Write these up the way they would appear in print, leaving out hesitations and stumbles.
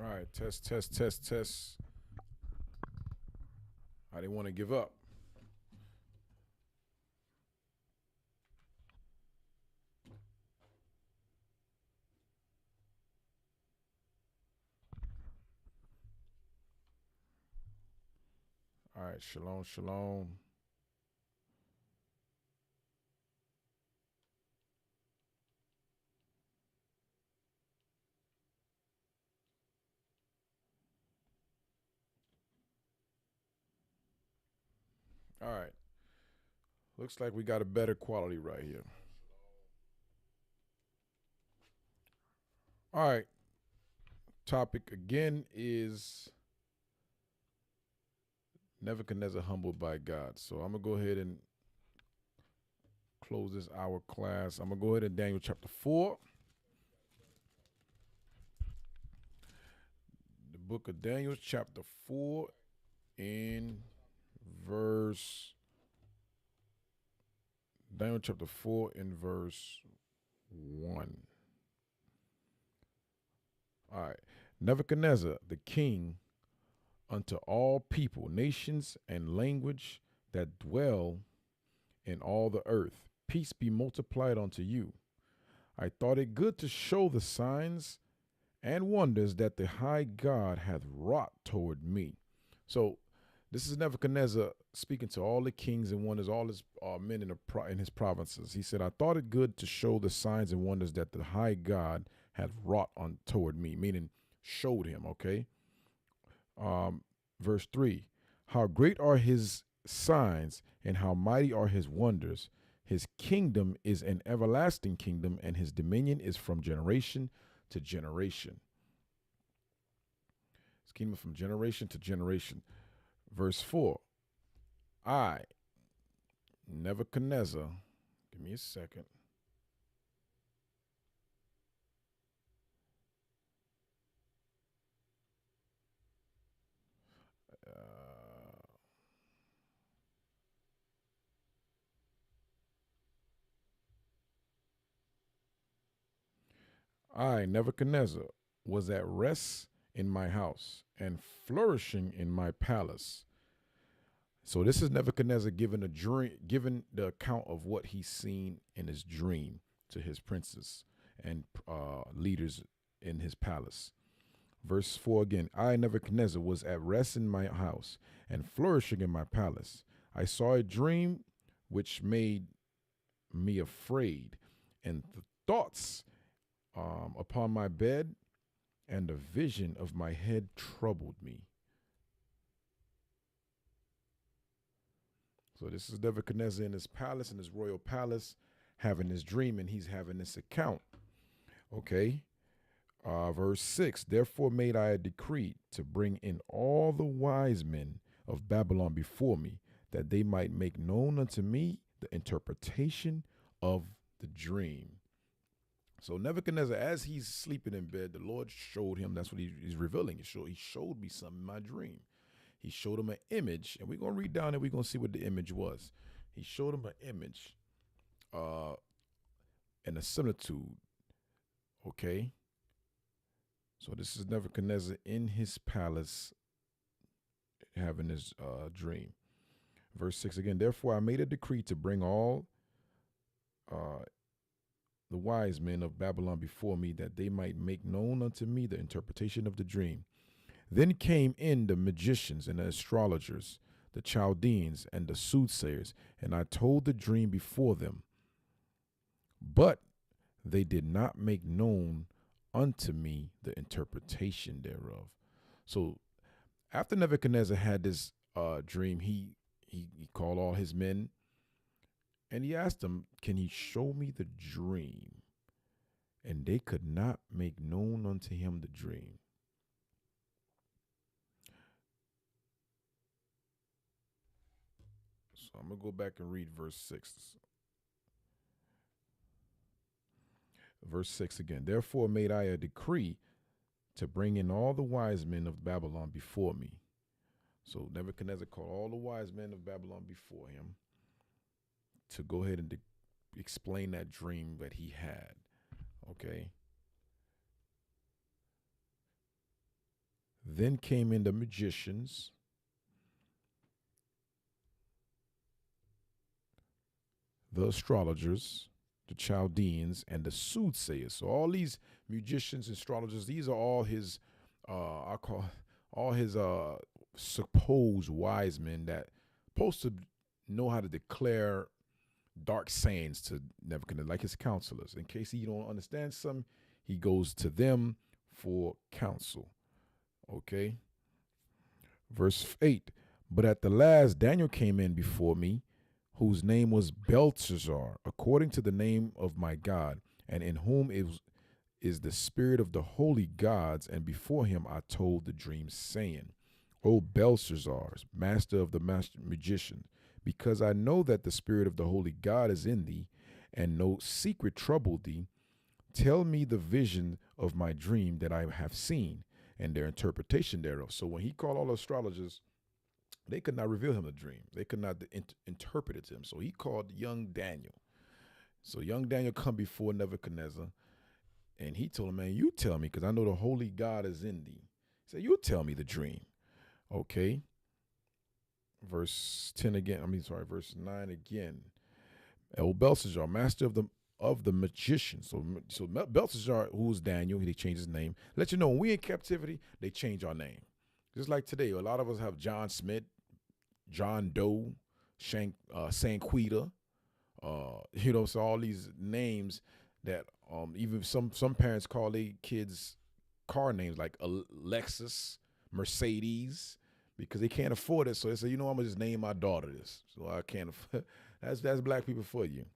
All right, test, test, test, test. I didn't want to give up. All right, shalom, shalom. All right, looks like we got a better quality right here. All right, topic again is Nebuchadnezzar humbled by God. So I'm gonna go ahead and close this hour class. I'm gonna go ahead and Daniel chapter 4. The book of Daniel chapter 4 in verse Daniel chapter 4 in verse 1. All right. Nebuchadnezzar, the king, unto all people, nations, and language that dwell in all the earth, peace be multiplied unto you. I thought it good to show the signs and wonders that the high God hath wrought toward me. So this is Nebuchadnezzar speaking to all the kings and wonders, all his men in his provinces. He said, I thought it good to show the signs and wonders that the high God hath wrought on toward me, meaning showed him, okay? Verse 3, how great are his signs and how mighty are his wonders. His kingdom is an everlasting kingdom, and his dominion is from generation to generation. His kingdom from generation to generation. Verse 4, I, Nebuchadnezzar, give me a second. I, Nebuchadnezzar, was at rest in my house and flourishing in my palace. So this is Nebuchadnezzar giving a dream, giving the account of what he's seen in his dream to his princes and leaders in his palace. Verse 4 again, I, Nebuchadnezzar, was at rest in my house and flourishing in my palace. I saw a dream which made me afraid, and the thoughts upon my bed and the vision of my head troubled me. So this is Nebuchadnezzar in his palace, in his royal palace, having this dream, and he's having this account. Okay. Verse 6, therefore made I a decree to bring in all the wise men of Babylon before me, that they might make known unto me the interpretation of the dream. So Nebuchadnezzar, as he's sleeping in bed, the Lord showed him, that's what he's revealing. He showed me something in my dream. He showed him an image, and we're going to read down and we're going to see what the image was. He showed him an image and a similitude, okay? So this is Nebuchadnezzar in his palace having his dream. Verse 6 again, therefore I made a decree to bring all the wise men of Babylon before me, that they might make known unto me the interpretation of the dream. Then came in the magicians and the astrologers, the Chaldeans and the soothsayers, and I told the dream before them. But they did not make known unto me the interpretation thereof. So after Nebuchadnezzar had this dream, he called all his men and he asked them, can he show me the dream? And they could not make known unto him the dream. So I'm going to go back and read verse 6. Verse 6 again. Therefore made I a decree to bring in all the wise men of Babylon before me. So Nebuchadnezzar called all the wise men of Babylon before him to go ahead and explain that dream that he had. Okay. Then came in the magicians, the astrologers, the Chaldeans, and the soothsayers. So all these magicians, astrologers, these are all his, I call all his supposed wise men that supposed to know how to declare dark sayings to Nebuchadnezzar, like his counselors. In case he don't understand something, he goes to them for counsel. Okay. Verse 8. But at the last, Daniel came in before me, whose name was Belteshazzar, according to the name of my God, and in whom is the spirit of the holy gods. And before him I told the dream, saying, O Belshazzar, master of the magician, because I know that the spirit of the holy God is in thee, and no secret troubled thee, tell me the vision of my dream that I have seen, and their interpretation thereof. So when he called all the astrologers, they could not reveal him the dream. They could not interpret it to him. So he called young Daniel. So young Daniel come before Nebuchadnezzar, and he told him, man, you tell me, because I know the holy God is in thee. He said, you tell me the dream. Okay. Verse 10 again. Verse 9 again. El Belshazzar, master of the magician. So Belshazzar, who was Daniel, he changed his name. Let you know, when we in captivity, they change our name. Just like today, a lot of us have John Smith, John Doe, Sanquita, so all these names that even some parents call their kids car names like Lexus, Mercedes, because they can't afford it. So they say, I'm gonna just name my daughter this. So I can't afford. That's black people for you.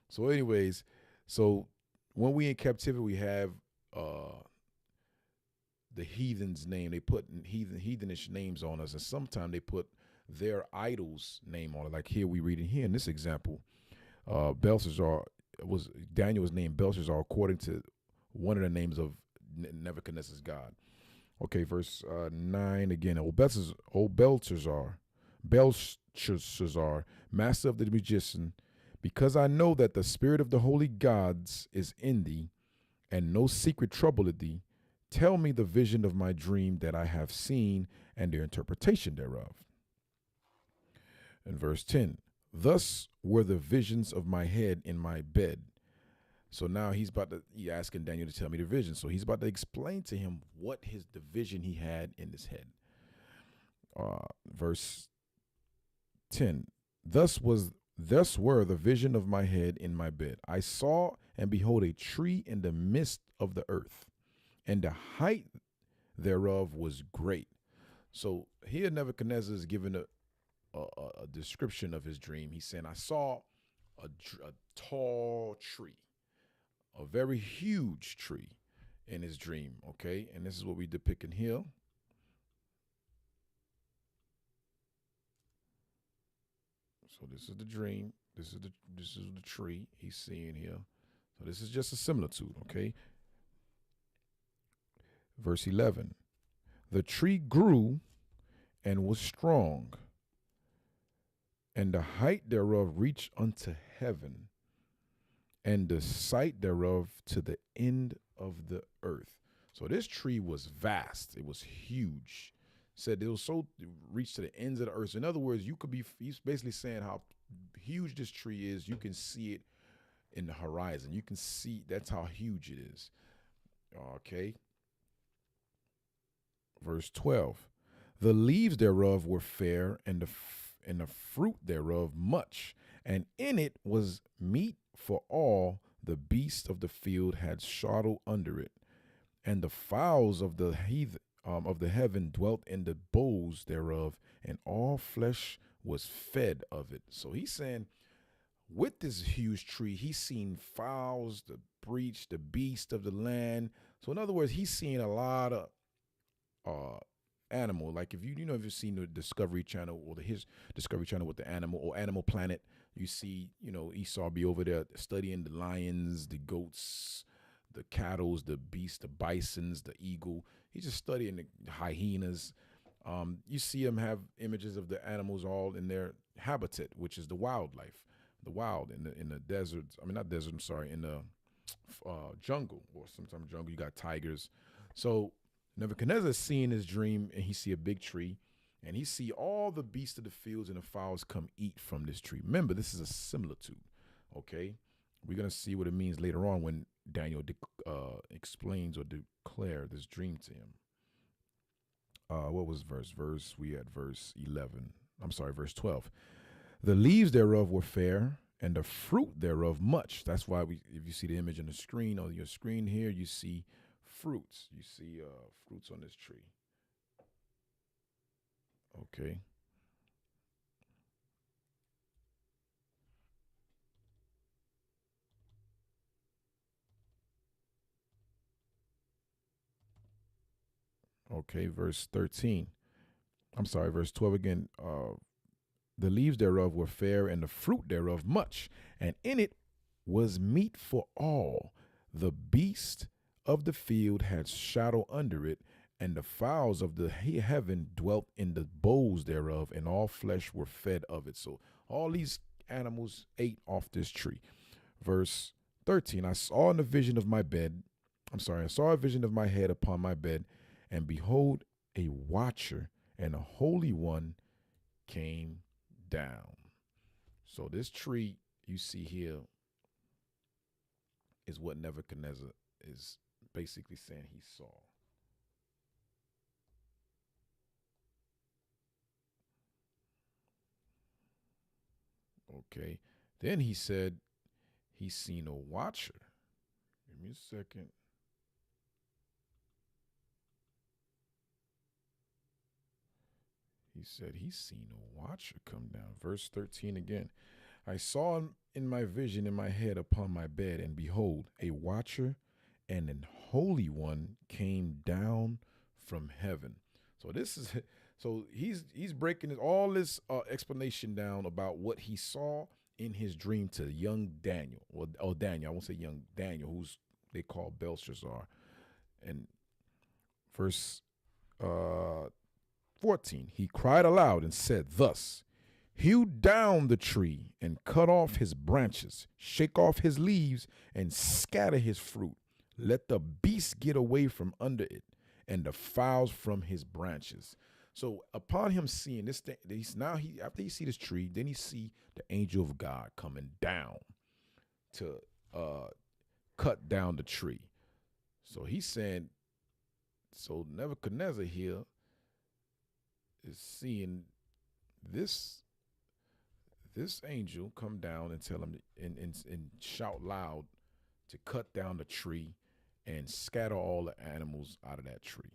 So anyways, so when we in captivity, we have the heathen's name. They put heathenish names on us, and sometimes they put their idol's name on it. Like here we read it here in this example, Belshazzar Daniel was named Belshazzar according to one of the names of Nebuchadnezzar's God. Okay, verse 9 again. O Belshazzar, master of the magician, because I know that the spirit of the holy gods is in thee, and no secret troubleth thee, tell me the vision of my dream that I have seen, and the interpretation thereof. In verse 10, thus were the visions of my head in my bed. So now he's asking Daniel to tell me the vision. So he's about to explain to him what the vision he had in his head. Verse 10, thus were the vision of my head in my bed. I saw and behold a tree in the midst of the earth, and the height thereof was great. So here Nebuchadnezzar is giving a description of his dream. He's saying, I saw a tall tree, a very huge tree in his dream, okay? And this is what we depict in here. So this is the dream. This is the tree he's seeing here. So this is just a similitude, okay? Verse 11, the tree grew and was strong, and the height thereof reached unto heaven, and the sight thereof to the end of the earth. So this tree was vast. It was huge. Said it reached to the ends of the earth. So in other words, he's basically saying how huge this tree is. You can see it in the horizon. You can see, that's how huge it is. Okay. Verse 12, the leaves thereof were fair, and the fruit thereof much, and in it was meat for all the beasts of the field had shuttle under it, and the fowls of the heaven dwelt in the boughs thereof, and all flesh was fed of it. So he's saying, with this huge tree, he's seen fowls, the breach, the beast of the land. So in other words, he's seen a lot of animal. Like if you've seen the Discovery Channel or his Discovery Channel with the animal or Animal Planet, you see, Esau be over there studying the lions, the goats, the cattle, the beasts, the bisons, the eagle. He's just studying the hyenas. You see him have images of the animals all in their habitat, which is the wildlife, the wild in the deserts. I mean, not desert. I'm sorry, in the jungle, or sometimes jungle. You got tigers. So Nebuchadnezzar is seeing his dream, and he see a big tree, and he see all the beasts of the fields and the fowls come eat from this tree. Remember, this is a similitude, okay? We're going to see what it means later on when Daniel explains or declare this dream to him. What was we had verse 11. I'm sorry, verse 12. The leaves thereof were fair, and the fruit thereof much. That's why if you see the image on the screen, on your screen here, you see fruits. You see fruits on this tree. Okay. Okay, verse 13. I'm sorry, verse 12 again. The leaves thereof were fair, and the fruit thereof much, and in it was meat for all. The beast of the field had shadow under it, and the fowls of the heaven dwelt in the boughs thereof, and all flesh were fed of it. So all these animals ate off this tree. Verse 13, I saw in the vision of my bed, I saw a vision of my head upon my bed, and behold, a watcher and a holy one came down. So this tree you see here is what Nebuchadnezzar is basically saying he saw. Okay. Then he said he's seen a watcher. Give me a second. He said he's seen a watcher come down. Verse 13 again. I saw in my vision in my head upon my bed, and behold, a watcher and an holy one came down from heaven. So this is he's breaking all this explanation down about what he saw in his dream to young Daniel, or Daniel. I won't say young Daniel, who's they call Belshazzar. And verse 14, he cried aloud and said thus, hew down the tree and cut off his branches, shake off his leaves and scatter his fruit. Let the beasts get away from under it, and the fowls from his branches. So upon him seeing this thing, after he see this tree, then he see the angel of God coming down to cut down the tree. So he's saying, so Nebuchadnezzar here is seeing this angel come down and tell him and shout loud to cut down the tree and scatter all the animals out of that tree.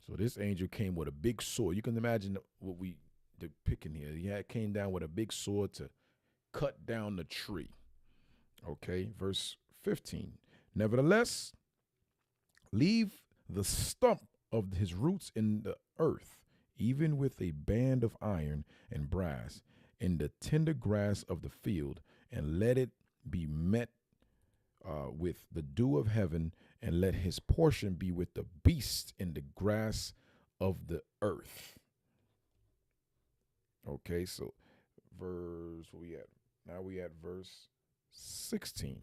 So this angel came with a big sword. You can imagine what we depicting here. He came down with a big sword to cut down the tree. Okay, verse 15. Nevertheless, leave the stump of his roots in the earth, even with a band of iron and brass, in the tender grass of the field, and let it be met with the dew of heaven, and let his portion be with the beasts in the grass of the earth. Okay, so verse, where we at? Now we at verse 16.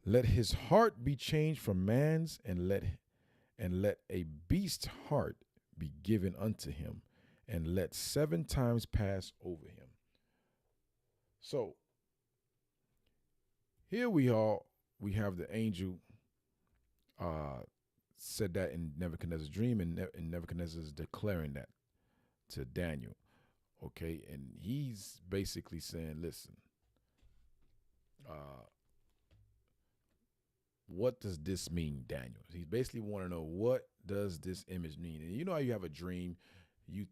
Let his heart be changed from man's, and let a beast's heart be given unto him, and let 7 times pass over him. So here we have the angel said that in Nebuchadnezzar's dream, and Nebuchadnezzar is declaring that to Daniel. Okay, and he's basically saying, listen, what does this mean, Daniel? He's basically want to know, what does this image mean? And you know how you have a dream, you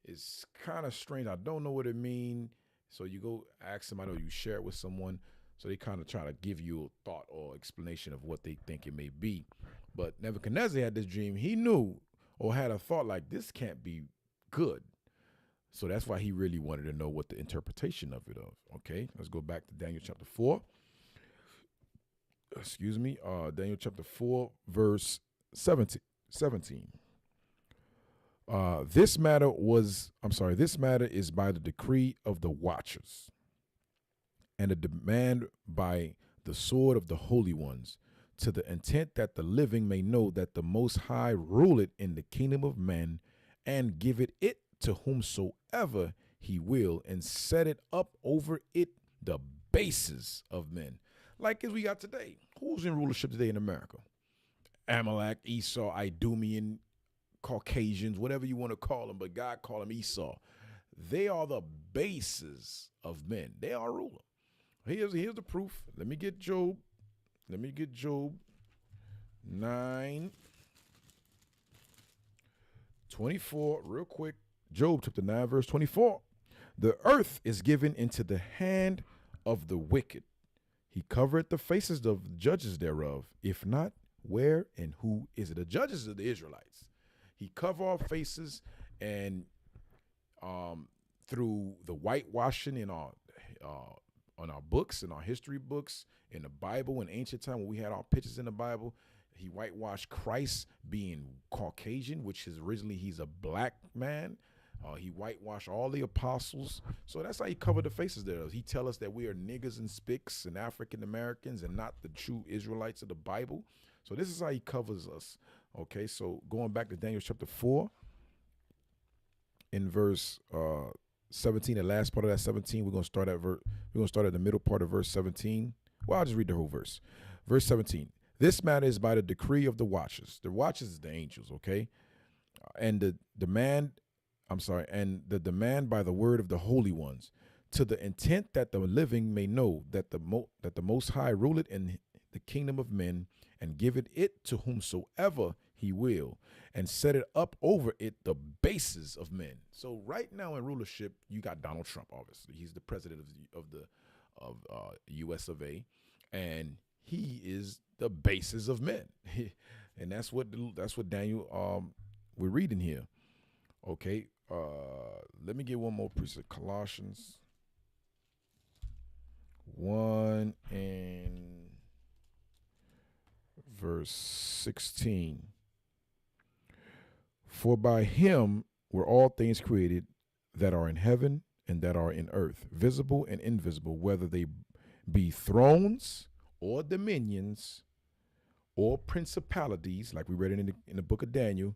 it's kind of strange. I don't know what it means. So you go ask somebody, or you share it with someone, so they kind of try to give you a thought or explanation of what they think it may be. But Nebuchadnezzar had this dream. He knew or had a thought like, this can't be good. So that's why he really wanted to know what the interpretation of it is. Okay, let's go back to Daniel chapter 4. Excuse me, Daniel chapter 4, verse 17. This matter is by the decree of the watchers, and a demand by the sword of the holy ones, to the intent that the living may know that the Most High ruleth in the kingdom of men, and giveth it to whomsoever he will, and set it up over it the bases of men. Like as we got today. Who's in rulership today in America? Amalek, Esau, Idumean, Caucasians, whatever you want to call them, but God called them Esau. They are the bases of men. They are ruler. Here's the proof. Let me get Job 9:24 real quick. Job chapter 9 verse 24. The earth is given into the hand of the wicked. He covereth the faces of the judges thereof. If not, where and who is it? The judges are the Israelites. He cover our faces, and through the whitewashing in our on our books, in our history books, in the Bible, in ancient time when we had our pictures in the Bible, he whitewashed Christ being Caucasian, which is originally he's a black man. He whitewashed all the apostles. So that's how he covered the faces there. He tell us that we are niggers and spicks and African Americans and not the true Israelites of the Bible. So this is how he covers us. Okay, so going back to Daniel chapter 4, in verse 17, the last part of that 17, we're gonna start at the middle part of verse 17. Well, I'll just read the whole verse. Verse 17. This matter is by the decree of the watchers. The watchers is the angels, okay? And the demand by the word of the holy ones, to the intent that the living may know that the Most High ruleth in the kingdom of men, and giveth it to whomsoever he will, and set it up over it the bases of men. So right now in rulership, you got Donald Trump. Obviously, he's the president of the U.S. of A, and he is the basis of men, and that's what Daniel we're reading here. Okay, let me get one more precept. Colossians 1 and verse 16. For by him were all things created that are in heaven and that are in earth, visible and invisible, whether they be thrones or dominions or principalities, like we read in the book of Daniel,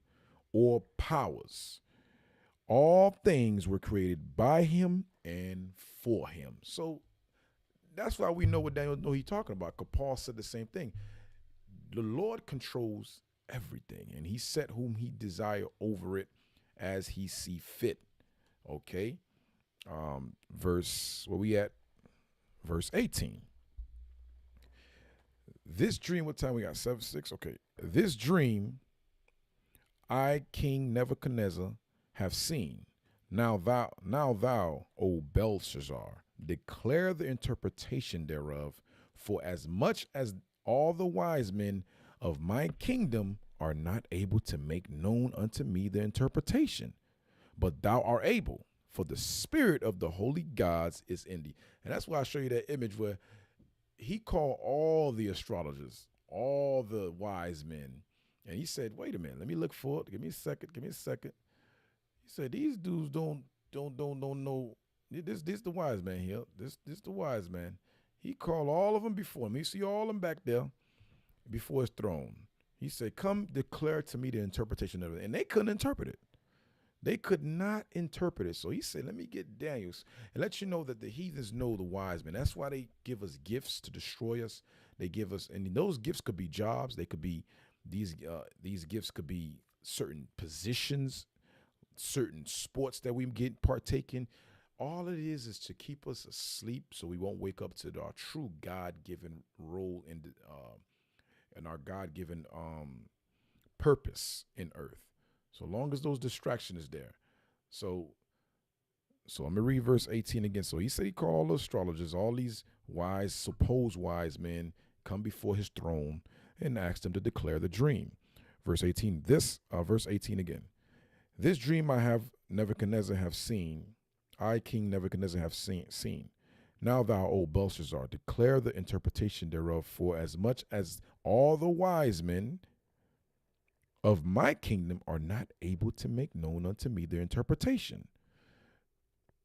or powers. All things were created by him and for him. So that's why we know what Daniel know he's talking about, because Paul said the same thing. The Lord controls everything, and he set whom he desire over it as he see fit. Okay. Verse 18. This dream, what time we got? 7:06. Okay. This dream I, King Nebuchadnezzar, have seen. Now thou, O Belshazzar, declare the interpretation thereof, for as much as all the wise men of my kingdom are not able to make known unto me the interpretation, but thou art able, for the spirit of the holy gods is in thee. And that's why I show you that image where he called all the astrologers, all the wise men, and he said, wait a minute, let me look for it. Give me a second. He said, these dudes don't know. This the wise man here. This the wise man. He called all of them before me. You see all of them back there before his throne. He said, come declare to me the interpretation of it. And they couldn't interpret it. They could not interpret it. So he said, let me get Daniel's and let you know that the heathens know the wise men. That's why they give us gifts to destroy us. They give us, and those gifts could be jobs. They could be, these gifts could be certain positions, certain sports that we get partake in. All it is to keep us asleep so we won't wake up to our true God-given role in our God-given purpose in earth. So long as those distractions is there. So I'm going to read verse 18 again. So he said he called all the astrologers, all these wise, supposed wise men, come before his throne and asked him to declare the dream. Verse 18 again. This dream I have Nebuchadnezzar have seen. I, King Nebuchadnezzar, have seen. Now thou, O Belshazzar, declare the interpretation thereof, for as much as all the wise men of my kingdom are not able to make known unto me their interpretation.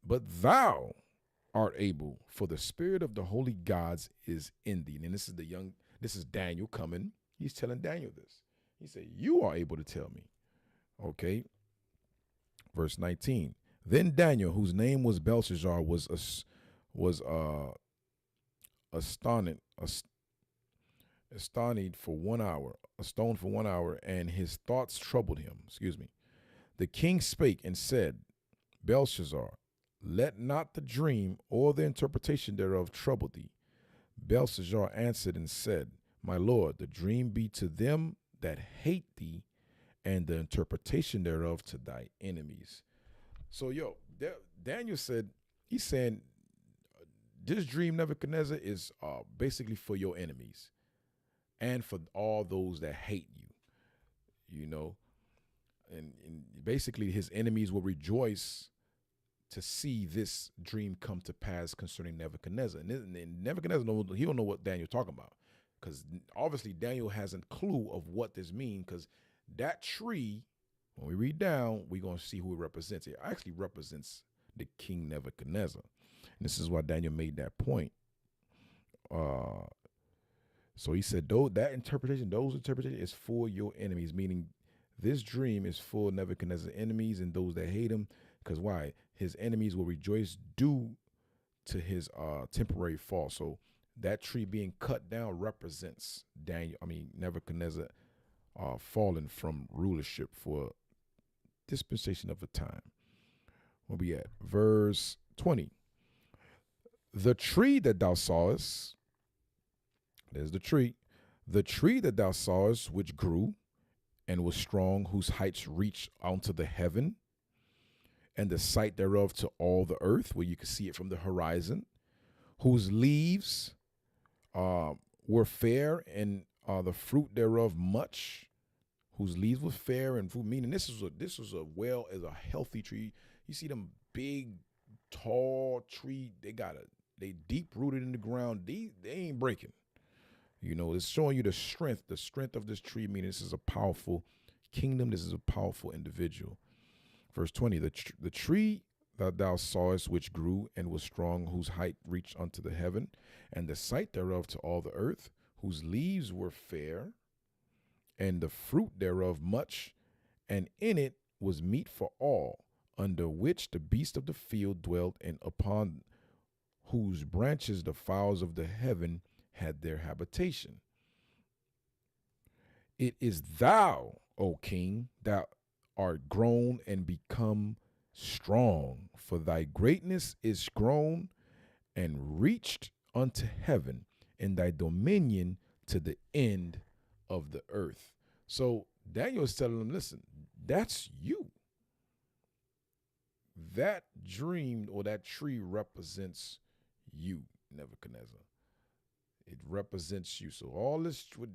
But thou art able, for the spirit of the holy gods is in thee. And this is This is Daniel coming. He's telling Daniel this. He said, you are able to tell me. Okay. Verse 19. Then Daniel, whose name was Belshazzar, was astonished, astonished for 1 hour, a stone for 1 hour, and his thoughts troubled him. Excuse me. The king spake and said, Belshazzar, let not the dream or the interpretation thereof trouble thee. Belshazzar answered and said, my lord, the dream be to them that hate thee, and the interpretation thereof to thy enemies. So, Daniel said, he's saying, this dream, Nebuchadnezzar, is basically for your enemies and for all those that hate you, and basically his enemies will rejoice to see this dream come to pass concerning Nebuchadnezzar. And Nebuchadnezzar, he don't know what Daniel's talking about, because obviously Daniel has a clue of what this means, because that tree, when we read down, we're going to see who it represents. It actually represents the king Nebuchadnezzar. And this is why Daniel made that point. So he said, those interpretation is for your enemies, meaning this dream is for Nebuchadnezzar's enemies and those that hate him. Because why? His enemies will rejoice due to his temporary fall. So that tree being cut down represents Nebuchadnezzar fallen from rulership for dispensation of the time. Where we at? Verse 20. The tree that thou sawest, there's the tree that thou sawest, which grew and was strong, whose heights reached unto the heaven, and the sight thereof to all the earth, where you can see it from the horizon, whose leaves were fair, and the fruit thereof much, whose leaves were fair and fruit, meaning this was a healthy tree. You see them big, tall tree, they deep rooted in the ground. They ain't breaking. It's showing you the strength of this tree, meaning this is a powerful kingdom. This is a powerful individual. Verse 20, the tree that thou sawest, which grew and was strong, whose height reached unto the heaven, and the sight thereof to all the earth, whose leaves were fair, and the fruit thereof much, and in it was meat for all, under which the beasts of the field dwelt, and upon whose branches the fowls of the heaven had their habitation. It is thou, O king, that art grown and become strong, for thy greatness is grown and reached unto heaven, and thy dominion to the end of the earth. So Daniel is telling them, listen, that's you. That dream or that tree represents you, Nebuchadnezzar. It represents you. So all this, what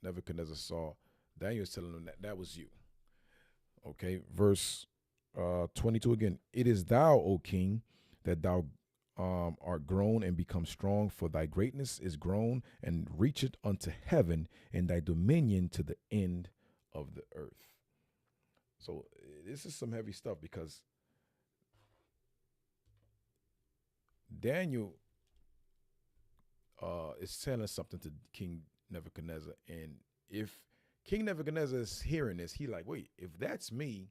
Nebuchadnezzar saw, Daniel is telling them that was you. Okay, verse 22 again. It is thou, O king, that thou art grown and become strong, for thy greatness is grown and reacheth unto heaven, and thy dominion to the end of the earth. So this is some heavy stuff, because Daniel is telling something to King Nebuchadnezzar, and if King Nebuchadnezzar is hearing this, he like, wait, if that's me,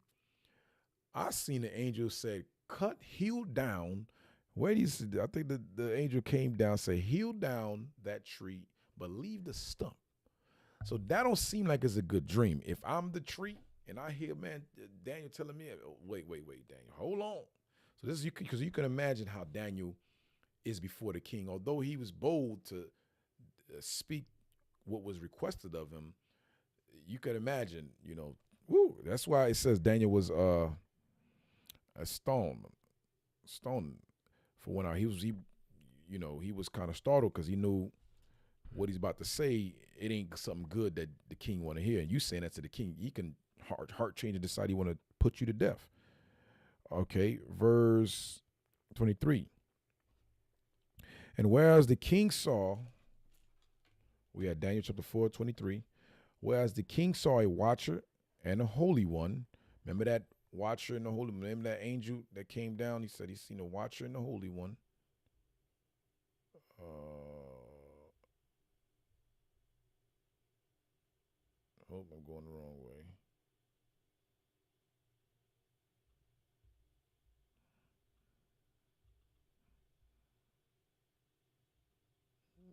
I seen the angel say, cut, hew down. Where do you see? I think the angel came down, say, hew down that tree, but leave the stump. So that don't seem like it's a good dream. If I'm the tree and I hear, man, Daniel telling me, wait, Daniel, hold on. So this is because you can imagine how Daniel is before the king. Although he was bold to speak what was requested of him, you can imagine, that's why it says Daniel was a stone for 1 hour. He was kind of startled, because he knew what he's about to say. It ain't something good that the king want to hear. And you saying that to the king, he can heart change and decide he want to put you to death. Okay, verse 23. And whereas the king saw, we had Daniel chapter 4, 23. Whereas the king saw a watcher and a holy one. Remember that watcher and the holy one? Remember that angel that came down? He said he seen a watcher and a holy one. Hope I'm going the wrong way.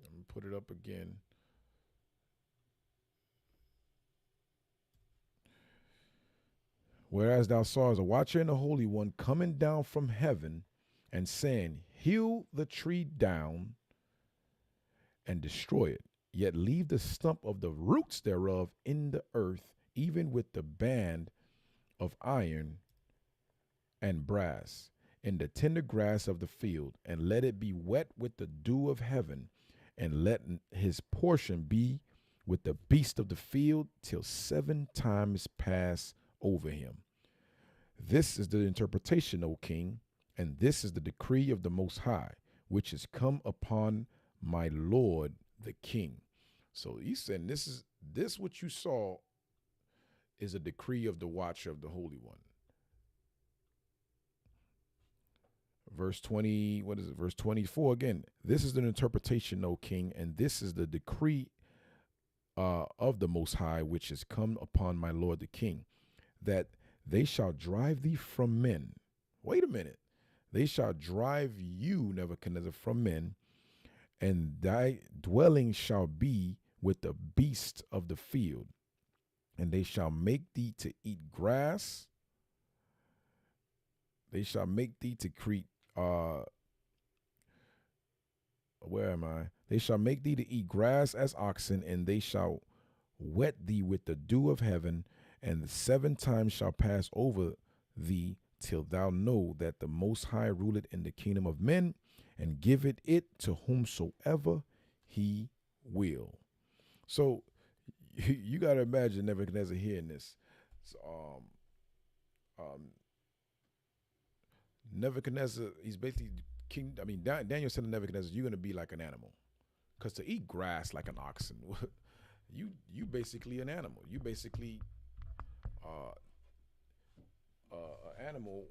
Let me put it up again. Whereas thou sawest a watcher and a holy one coming down from heaven and saying, hew the tree down and destroy it, yet leave the stump of the roots thereof in the earth, even with the band of iron and brass, in the tender grass of the field, and let it be wet with the dew of heaven, and let his portion be with the beast of the field till 7 times pass over him. This is the interpretation, O king, and this is the decree of the Most High, which is come upon my Lord the king. So he said, this what you saw is a decree of the watcher of the Holy One. Verse 20, what is it? Verse 24 again. This is the interpretation, O king, and this is the decree of the Most High, which is come upon my Lord the king, that they shall drive thee from men. Wait a minute. They shall drive you, Nebuchadnezzar, from men, and thy dwelling shall be with the beast of the field, and they shall make thee to eat grass. They shall make thee to creep. Where am I? They shall make thee to eat grass as oxen, and they shall wet thee with the dew of heaven, and the 7 times shall pass over thee, till thou know that the Most High ruleth in the kingdom of men, and giveth it to whomsoever he will. So you got to imagine Nebuchadnezzar hearing this. So, Nebuchadnezzar, he's basically king. I mean, Daniel said to Nebuchadnezzar, "You're going to be like an animal, because to eat grass like an oxen, you basically an animal. You basically an animal.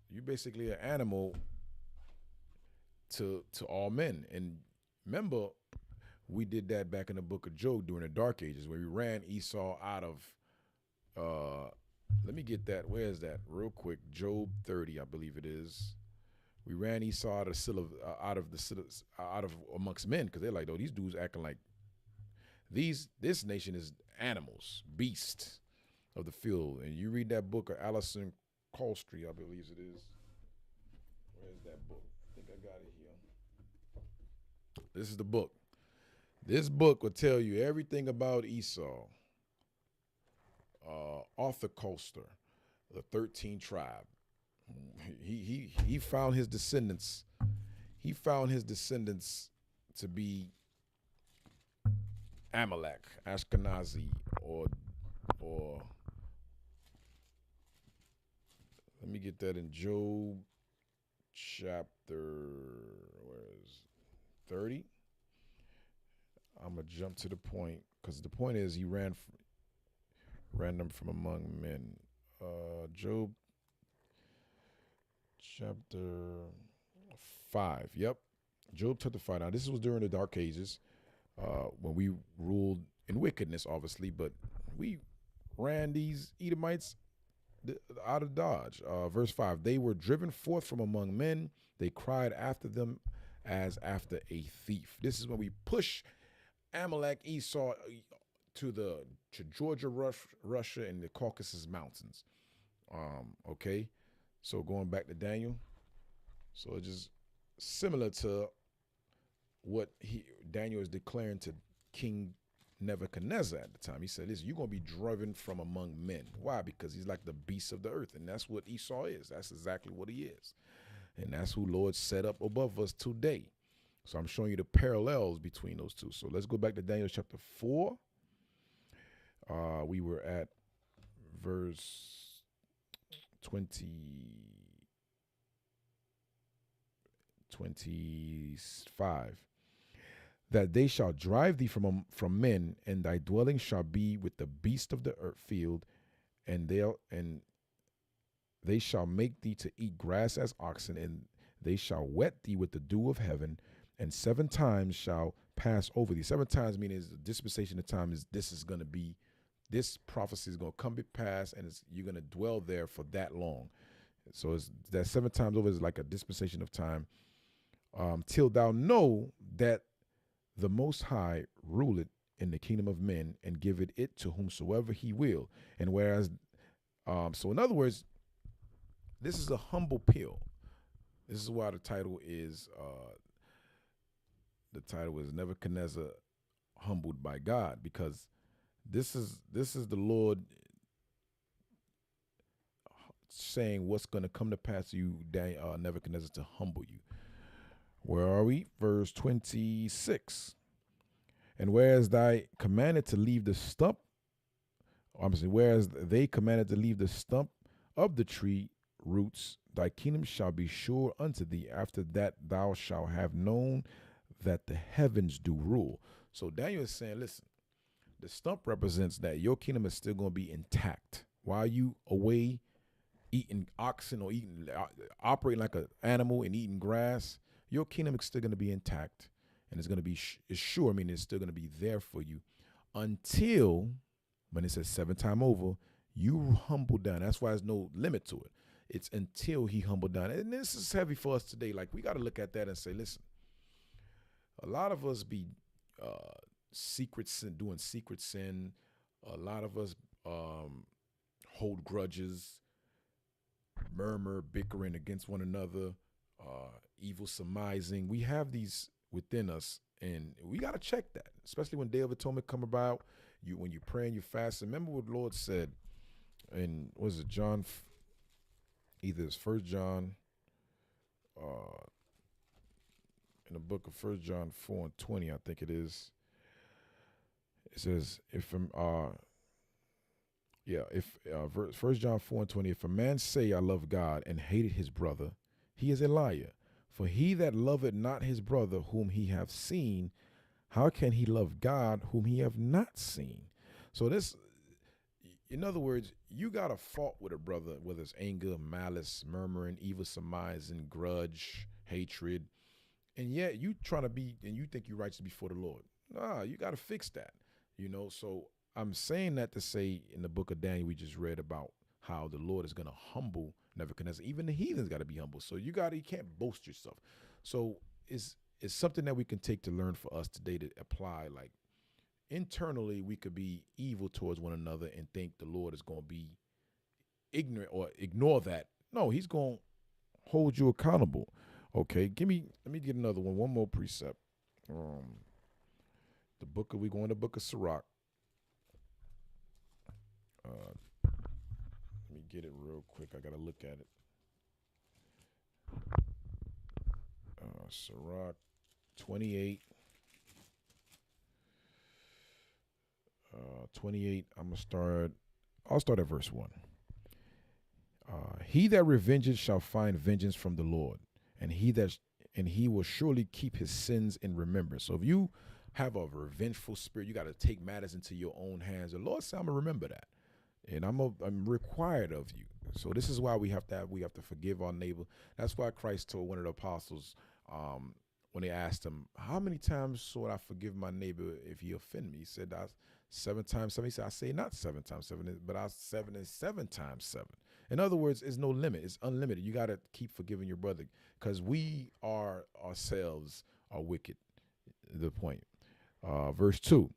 You basically an animal to all men." And remember, we did that back in the book of Job during the Dark Ages, where we ran Esau out of. Let me get that. Where is that? Real quick. Job 30, I believe it is. We ran Esau out of amongst men, because they're like, oh, these dudes acting like this nation is animals, beasts of the field. And you read that book of Allison Colstree, I believe it is. Where's that book? I think I got it here. This is the book. This book will tell you everything about Esau. Arthur Coaster, the 13th tribe. He found his descendants. He found his descendants to be Amalek, Ashkenazi, or let me get that in Job chapter 30. I'm gonna jump to the point, because the point is he ran them from among men. Job chapter 5. Yep. Job chapter 5. Now, this was during the Dark Ages, when we ruled in wickedness, obviously, but we ran these Edomites out of Dodge. Verse 5. They were driven forth from among men. They cried after them as after a thief. This is when we push Amalek, Esau, to Georgia, Russia, and the Caucasus Mountains. Okay, so going back to Daniel, so it's just similar to what Daniel is declaring to King Nebuchadnezzar at the time. He said, "Listen, you're gonna be driven from among men." Why? Because he's like the beast of the earth, and that's what Esau is. That's exactly what he is, and that's who Lord set up above us today. So I'm showing you the parallels between those two. So let's go back to Daniel chapter 4. We were at verse 25. That they shall drive thee from men, and thy dwelling shall be with the beast of the earth field, and they shall make thee to eat grass as oxen, and They shall wet thee with the dew of heaven, and 7 times shall pass over thee. 7 times means the dispensation of time is this prophecy is going to come to pass, and you're going to dwell there for that long. So it's that 7 times over is like a dispensation of time, till thou know that the Most High ruleth in the kingdom of men, and giveth it to whomsoever he will. And whereas, so in other words, this is a humble pill. This is why the title is Nebuchadnezzar humbled by God, because this is the Lord saying what's going to come to pass to you, Nebuchadnezzar, to humble you. Where are we? Verse 26. And whereas they commanded to leave the stump, whereas they commanded to leave the stump of the tree roots, thy kingdom shall be sure unto thee. After that thou shalt have known that the heavens do rule. So Daniel is saying, listen, the stump represents that your kingdom is still going to be intact while you away eating oxen or operating like an animal and eating grass. Your kingdom is still going to be intact, and it's going to be it's sure. I mean, it's still going to be there for you until, when it says 7 times over, you humble down. That's why there's no limit to it. It's until he humbled down. And this is heavy for us today. Like, we got to look at that and say, listen, a lot of us be secret sin, doing secret sin. A lot of us hold grudges, murmur, bickering against one another, evil surmising. We have these within us, and we got to check that, especially when Day of Atonement come about. When you pray and you fast. Remember what the Lord said in, was it John? Either it's 1 John, in the book of 1 John 4:20, I think it is. It says, 1 John 4:20, if a man say, I love God, and hated his brother, he is a liar. For he that loveth not his brother whom he hath seen, how can he love God whom he have not seen? So this, in other words, you got a fault with a brother, whether it's anger, malice, murmuring, evil surmising, grudge, hatred, and yet you trying to be, and you think you're righteous before the Lord. Nah, you got to fix that, So I'm saying that to say, in the book of Daniel, we just read about how the Lord is going to humble Nebuchadnezzar. Even the heathens got to be humble. So you can't boast yourself. So it's something that we can take to learn for us today to apply. Like, internally, we could be evil towards one another and think the Lord is going to be ignorant or ignore that. No, he's going to hold you accountable. Okay, let me get another one more precept. We go in the book of Sirach. Let me get it real quick. I got to look at it. Sirach 28. 28, I'll start at verse 1. He that revengeth shall find vengeance from the Lord, and he will surely keep his sins in remembrance. So if you have a revengeful spirit, you got to take matters into your own hands. The Lord said, I'm gonna remember that, and I'm required of you. So this is why we have to forgive our neighbor. That's why Christ told one of the apostles, when they asked him, how many times should I forgive my neighbor if he offend me? He said, 7 times 7. He said, I say not 7 times 7, but 7 is 7 times 7. In other words, there's no limit. It's unlimited. You got to keep forgiving your brother, because we ourselves are wicked. The point. Verse 2,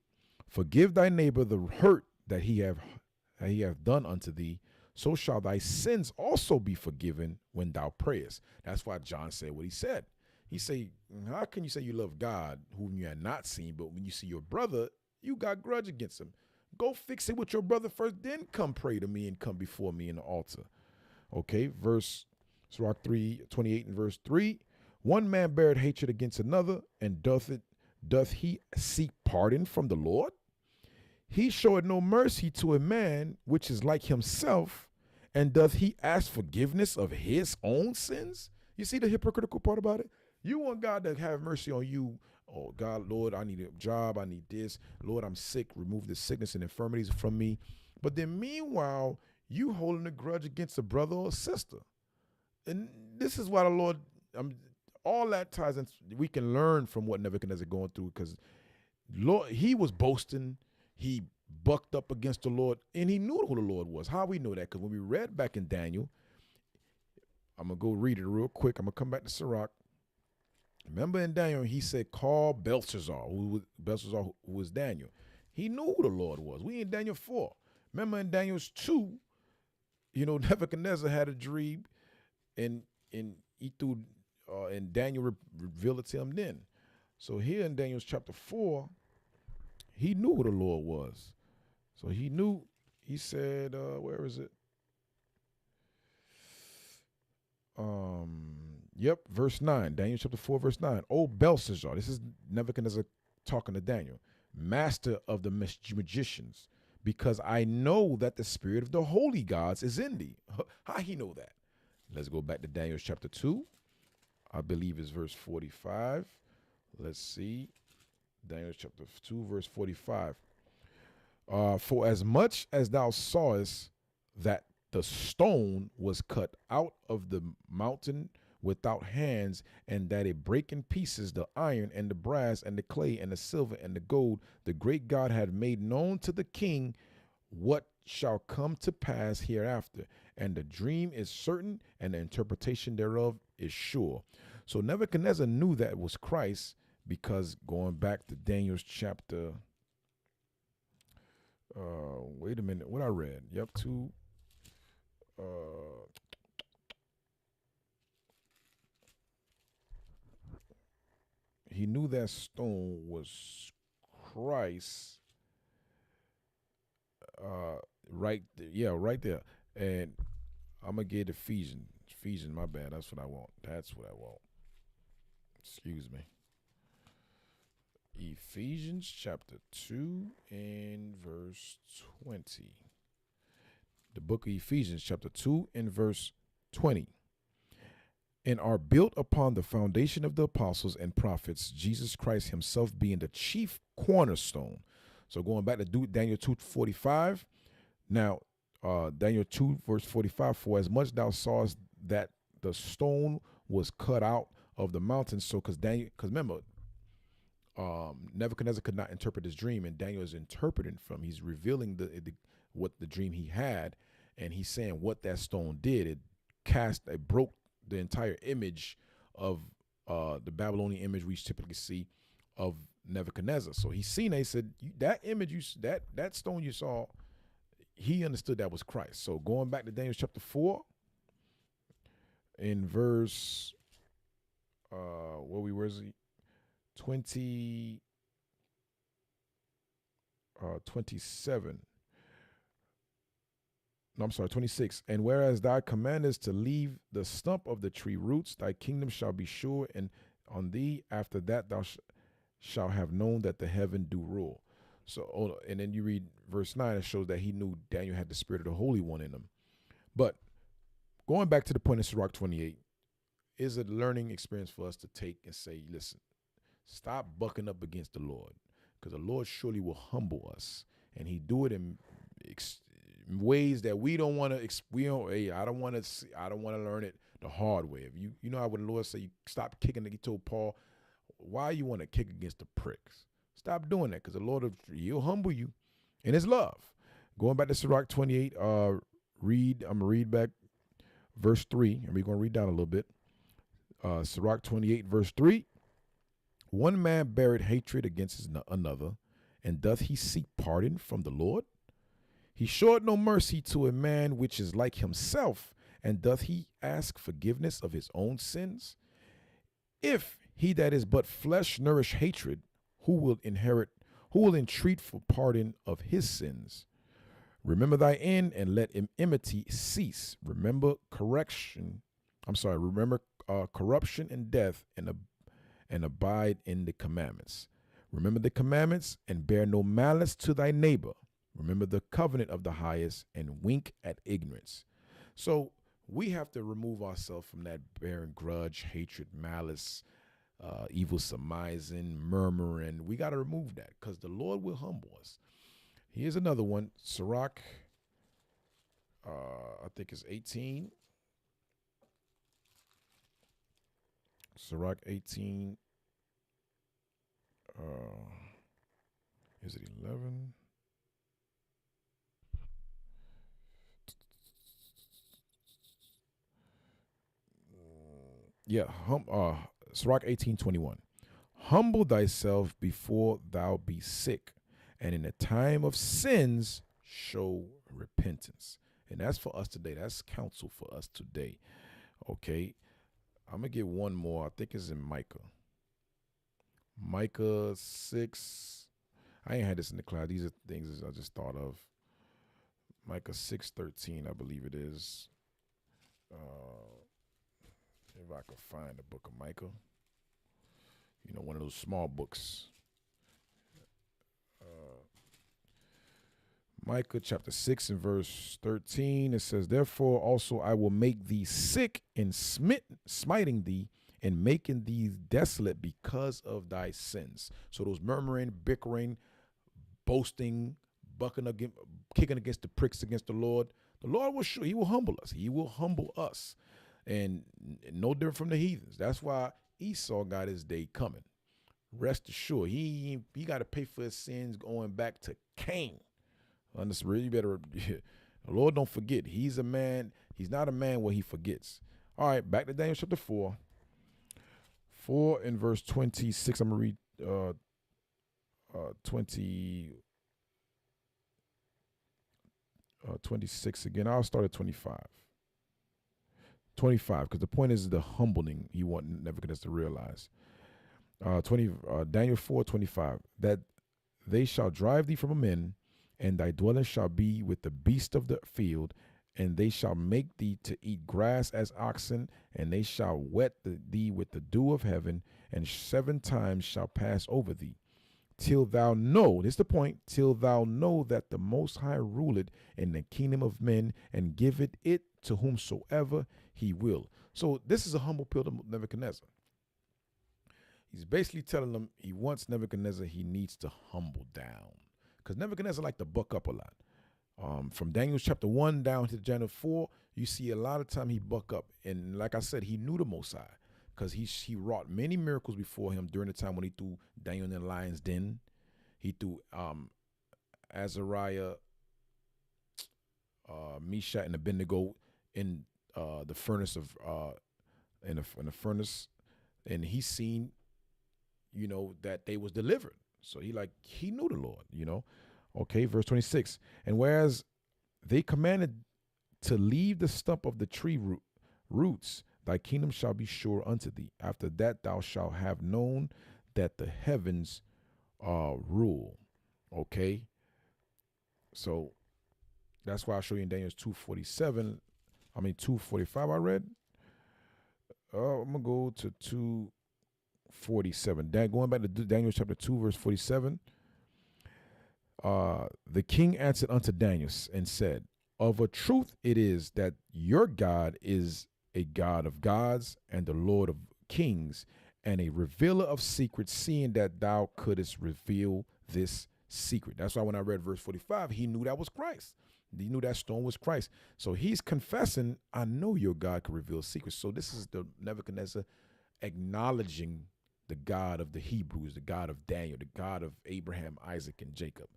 forgive thy neighbor the hurt that he have done unto thee, so shall thy sins also be forgiven when thou prayest. That's why John said what he said. He say, how can you say you love God whom you have not seen, but when you see your brother, you got grudge against him? Go fix it with your brother first, then come pray to me and come before me in the altar. Okay, Sirach 3:28 and verse 3. One man beareth hatred against another, and doth he seek pardon from the Lord? He showeth no mercy to a man which is like himself, and doth he ask forgiveness of his own sins? You see the hypocritical part about it? You want God to have mercy on you. Oh, God, Lord, I need a job. I need this. Lord, I'm sick. Remove the sickness and infirmities from me. But then meanwhile, you holding a grudge against a brother or sister. And this is why the Lord all that ties in. We can learn from what Nebuchadnezzar going through, because Lord, he was boasting. He bucked up against the Lord, and he knew who the Lord was. How we know that? Because when we read back in Daniel, I'm going to go read it real quick. I'm going to come back to Sirach. Remember in Daniel, he said, call Belshazzar, who was Daniel. He knew who the Lord was. We in Daniel 4. Remember in Daniel 2, Nebuchadnezzar had a dream, and he threw, and Daniel revealed it to him then. So here in Daniel chapter 4, he knew who the Lord was. So he knew, he said, where is it? Verse 9, Daniel chapter 4, verse 9. O Belshazzar, this is Nebuchadnezzar talking to Daniel, master of the magicians, because I know that the spirit of the holy gods is in thee. How he know that? Let's go back to Daniel chapter 2. I believe it's verse 45. Let's see. Daniel chapter 2, verse 45. For as much as thou sawest that the stone was cut out of the mountain without hands, and that it brake in pieces the iron and the brass and the clay and the silver and the gold, the great God had made known to the king what shall come to pass hereafter. And the dream is certain, and the interpretation thereof is sure. So Nebuchadnezzar knew that it was Christ, because going back to Daniel's chapter, wait a minute, what I read? Yep, 2. He knew that stone was Christ. Right there. And I'm going to get Ephesians, my bad. That's what I want. Excuse me. Ephesians chapter 2 and verse 20. The book of Ephesians chapter 2 and verse 20. And are built upon the foundation of the apostles and prophets, Jesus Christ himself being the chief cornerstone. So going back to Daniel 2:45. Now, Daniel 2 verse 45, for as much thou sawest that the stone was cut out of the mountain. So because remember, Nebuchadnezzar could not interpret his dream, and Daniel is interpreting from. He's revealing what the dream he had, and he's saying what that stone did. It broke the entire image of the Babylonian image we typically see of Nebuchadnezzar. So he's seen it. He said that image, that stone you saw, he understood that was Christ. So going back to Daniel chapter 4, in verse, where is he? 27. No, I'm sorry, 26. And whereas thou commandest to leave the stump of the tree roots, thy kingdom shall be sure, and on thee after that thou shalt have known that the heaven do rule. So, and then you read verse 9, it shows that he knew Daniel had the spirit of the Holy One in him. But going back to the point of Sirach 28, is a learning experience for us to take and say, listen, stop bucking up against the Lord, because the Lord surely will humble us, and he do it in ways that we don't want to. I don't want to learn it the hard way. If you know how when the Lord say you stop kicking, he told Paul, why you want to kick against the pricks? Stop doing that, because the Lord he'll humble you in his love. Going back to Sirach 28, I'm gonna read back verse 3, and we're gonna read down a little bit. Sirach 28 verse 3. One man beareth hatred against another, and doth he seek pardon from the Lord? He showeth no mercy to a man which is like himself, and doth he ask forgiveness of his own sins? If he that is but flesh nourish hatred, who will entreat for pardon of his sins? Remember thy end, and let enmity cease. Remember corruption and death, and abide in the commandments. Remember the commandments, and bear no malice to thy neighbor. Remember the covenant of the highest, and wink at ignorance. So we have to remove ourselves from that bearing grudge, hatred, malice, evil surmising, murmuring. We got to remove that, because the Lord will humble us. Here's another one, Sirach, I think it's 18. Sirach 18. Is it 11? Yeah, Sirach 18:21. Humble thyself before thou be sick, and in the time of sins show repentance. And that's for us today. That's counsel for us today. Okay. I'm gonna get one more. I think it's in Micah. Micah 6. I ain't had this in the class. These are things I just thought of. Micah 6:13, I believe it is. If I could find the book of Micah. One of those small books. Micah chapter 6 and verse 13, it says, therefore also I will make thee sick and smiting thee and making thee desolate because of thy sins. So those murmuring, bickering, boasting, kicking against the pricks against the Lord will show, he will humble us. He will humble us. And no different from the heathens. That's why Esau got his day coming. Rest assured, he got to pay for his sins going back to Cain. Understand? You better. The Lord don't forget. He's a man. He's not a man where he forgets. All right, back to Daniel chapter 4. 4 in verse 26. I'm gonna read 26 again. I'll start at 25. 25, because the point is the humbling you want Nebuchadnezzar to realize. Daniel 4:25, that they shall drive thee from men, and thy dwelling shall be with the beast of the field, and they shall make thee to eat grass as oxen, and they shall wet thee with the dew of heaven, and 7 times shall pass over thee, till thou know, this is the point, till thou know that the Most High ruleth in the kingdom of men, and giveth it to whomsoever he will. So this is a humble pill to Nebuchadnezzar. He's basically telling them he wants Nebuchadnezzar, he needs to humble down. Because Nebuchadnezzar liked to buck up a lot. From Daniel chapter 1 down to Daniel 4, you see a lot of time he buck up. And like I said, he knew the Most High, because he wrought many miracles before him during the time when he threw Daniel in the lion's den. He threw Azariah, Meshach, and Abednego in the furnace of in the furnace, and he seen, that they was delivered. So he knew the Lord, Okay, verse 26. And whereas they commanded to leave the stump of the tree roots, thy kingdom shall be sure unto thee. After that thou shalt have known that the heavens rule. Okay. So that's why I show you in Daniel 2:47. 2:45 I read. I'm gonna go to 2:47. Going back to Daniel chapter 2, verse 47. The king answered unto Daniel and said, of a truth it is that your God is a God of gods and the Lord of kings, and a revealer of secrets, seeing that thou couldest reveal this secret. That's why when I read verse 45, he knew that was Christ. He knew that stone was Christ. So he's confessing, I know your God can reveal secrets. So this is the Nebuchadnezzar acknowledging the God of the Hebrews, the God of Daniel, the God of Abraham, Isaac, and Jacob.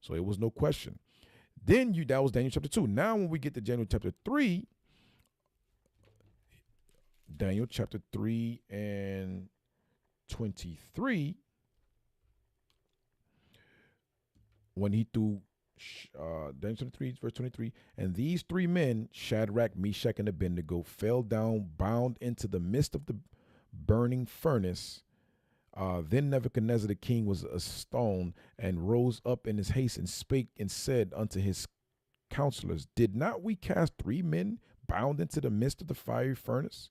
So it was no question. Then that was Daniel chapter 2. Now when we get to Daniel chapter 3, Daniel chapter 3 and 23, when he threw Daniel chapter 3, verse 23, and these 3 men, Shadrach, Meshach, and Abednego, fell down bound into the midst of the burning furnace. Then Nebuchadnezzar the king was astonished, and rose up in his haste, and spake and said unto his counselors, did not we cast 3 men bound into the midst of the fiery furnace?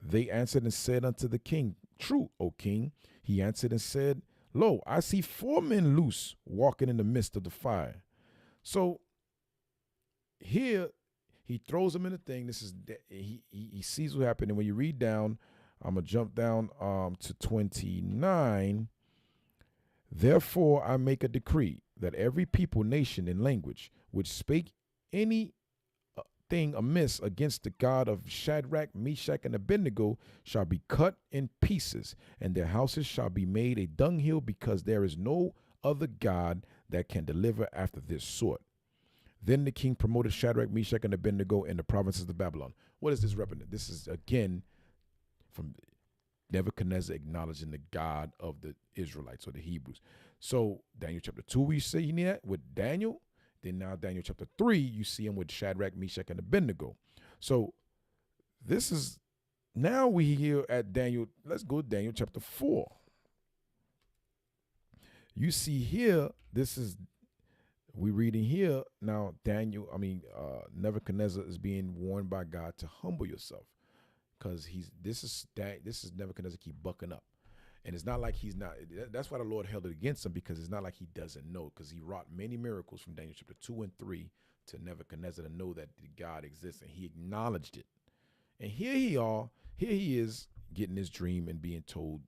They answered and said unto the king, true, O king. He answered and said, lo, I see 4 men loose walking in the midst of the fire. So here he throws them in the thing. This is he sees what happened. And when you read down, I'm gonna jump down to 29. Therefore I make a decree that every people, nation, and language which spake any thing amiss against the God of Shadrach, Meshach, and Abednego shall be cut in pieces, and their houses shall be made a dunghill, because there is no other God that can deliver after this sort. Then the king promoted Shadrach, Meshach, and Abednego in the provinces of Babylon. What is this represent? This is again from Nebuchadnezzar acknowledging the God of the Israelites or the Hebrews. So Daniel chapter 2, we see that with Daniel. Then now Daniel chapter 3, you see him with Shadrach, Meshach, and Abednego. So this is, now we here at Daniel. Let's go to Daniel chapter 4. You see here, this is, we reading here now, Nebuchadnezzar is being warned by God to humble yourself, because this is Nebuchadnezzar keep bucking up. And it's not like he's not, that's why the Lord held it against him, because it's not like he doesn't know, because he wrought many miracles from Daniel chapter 2 and 3 to Nebuchadnezzar to know that God exists, and he acknowledged it. And here he is getting his dream and being told,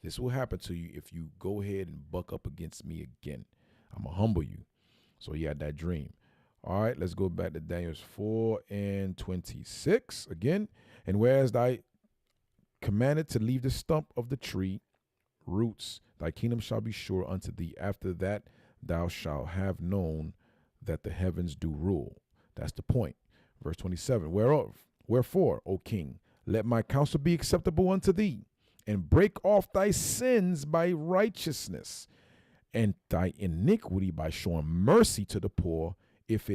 this will happen to you if you go ahead and buck up against me again. I'm going to humble you. So he had that dream. All right, let's go back to Daniel 4 and 26 again. And whereas thy commanded to leave the stump of the tree, roots, thy kingdom shall be sure unto thee. After that thou shalt have known that the heavens do rule. That's the point. Verse 27, wherefore, O king, let my counsel be acceptable unto thee, and break off thy sins by righteousness, and thy iniquity by showing mercy to the poor, if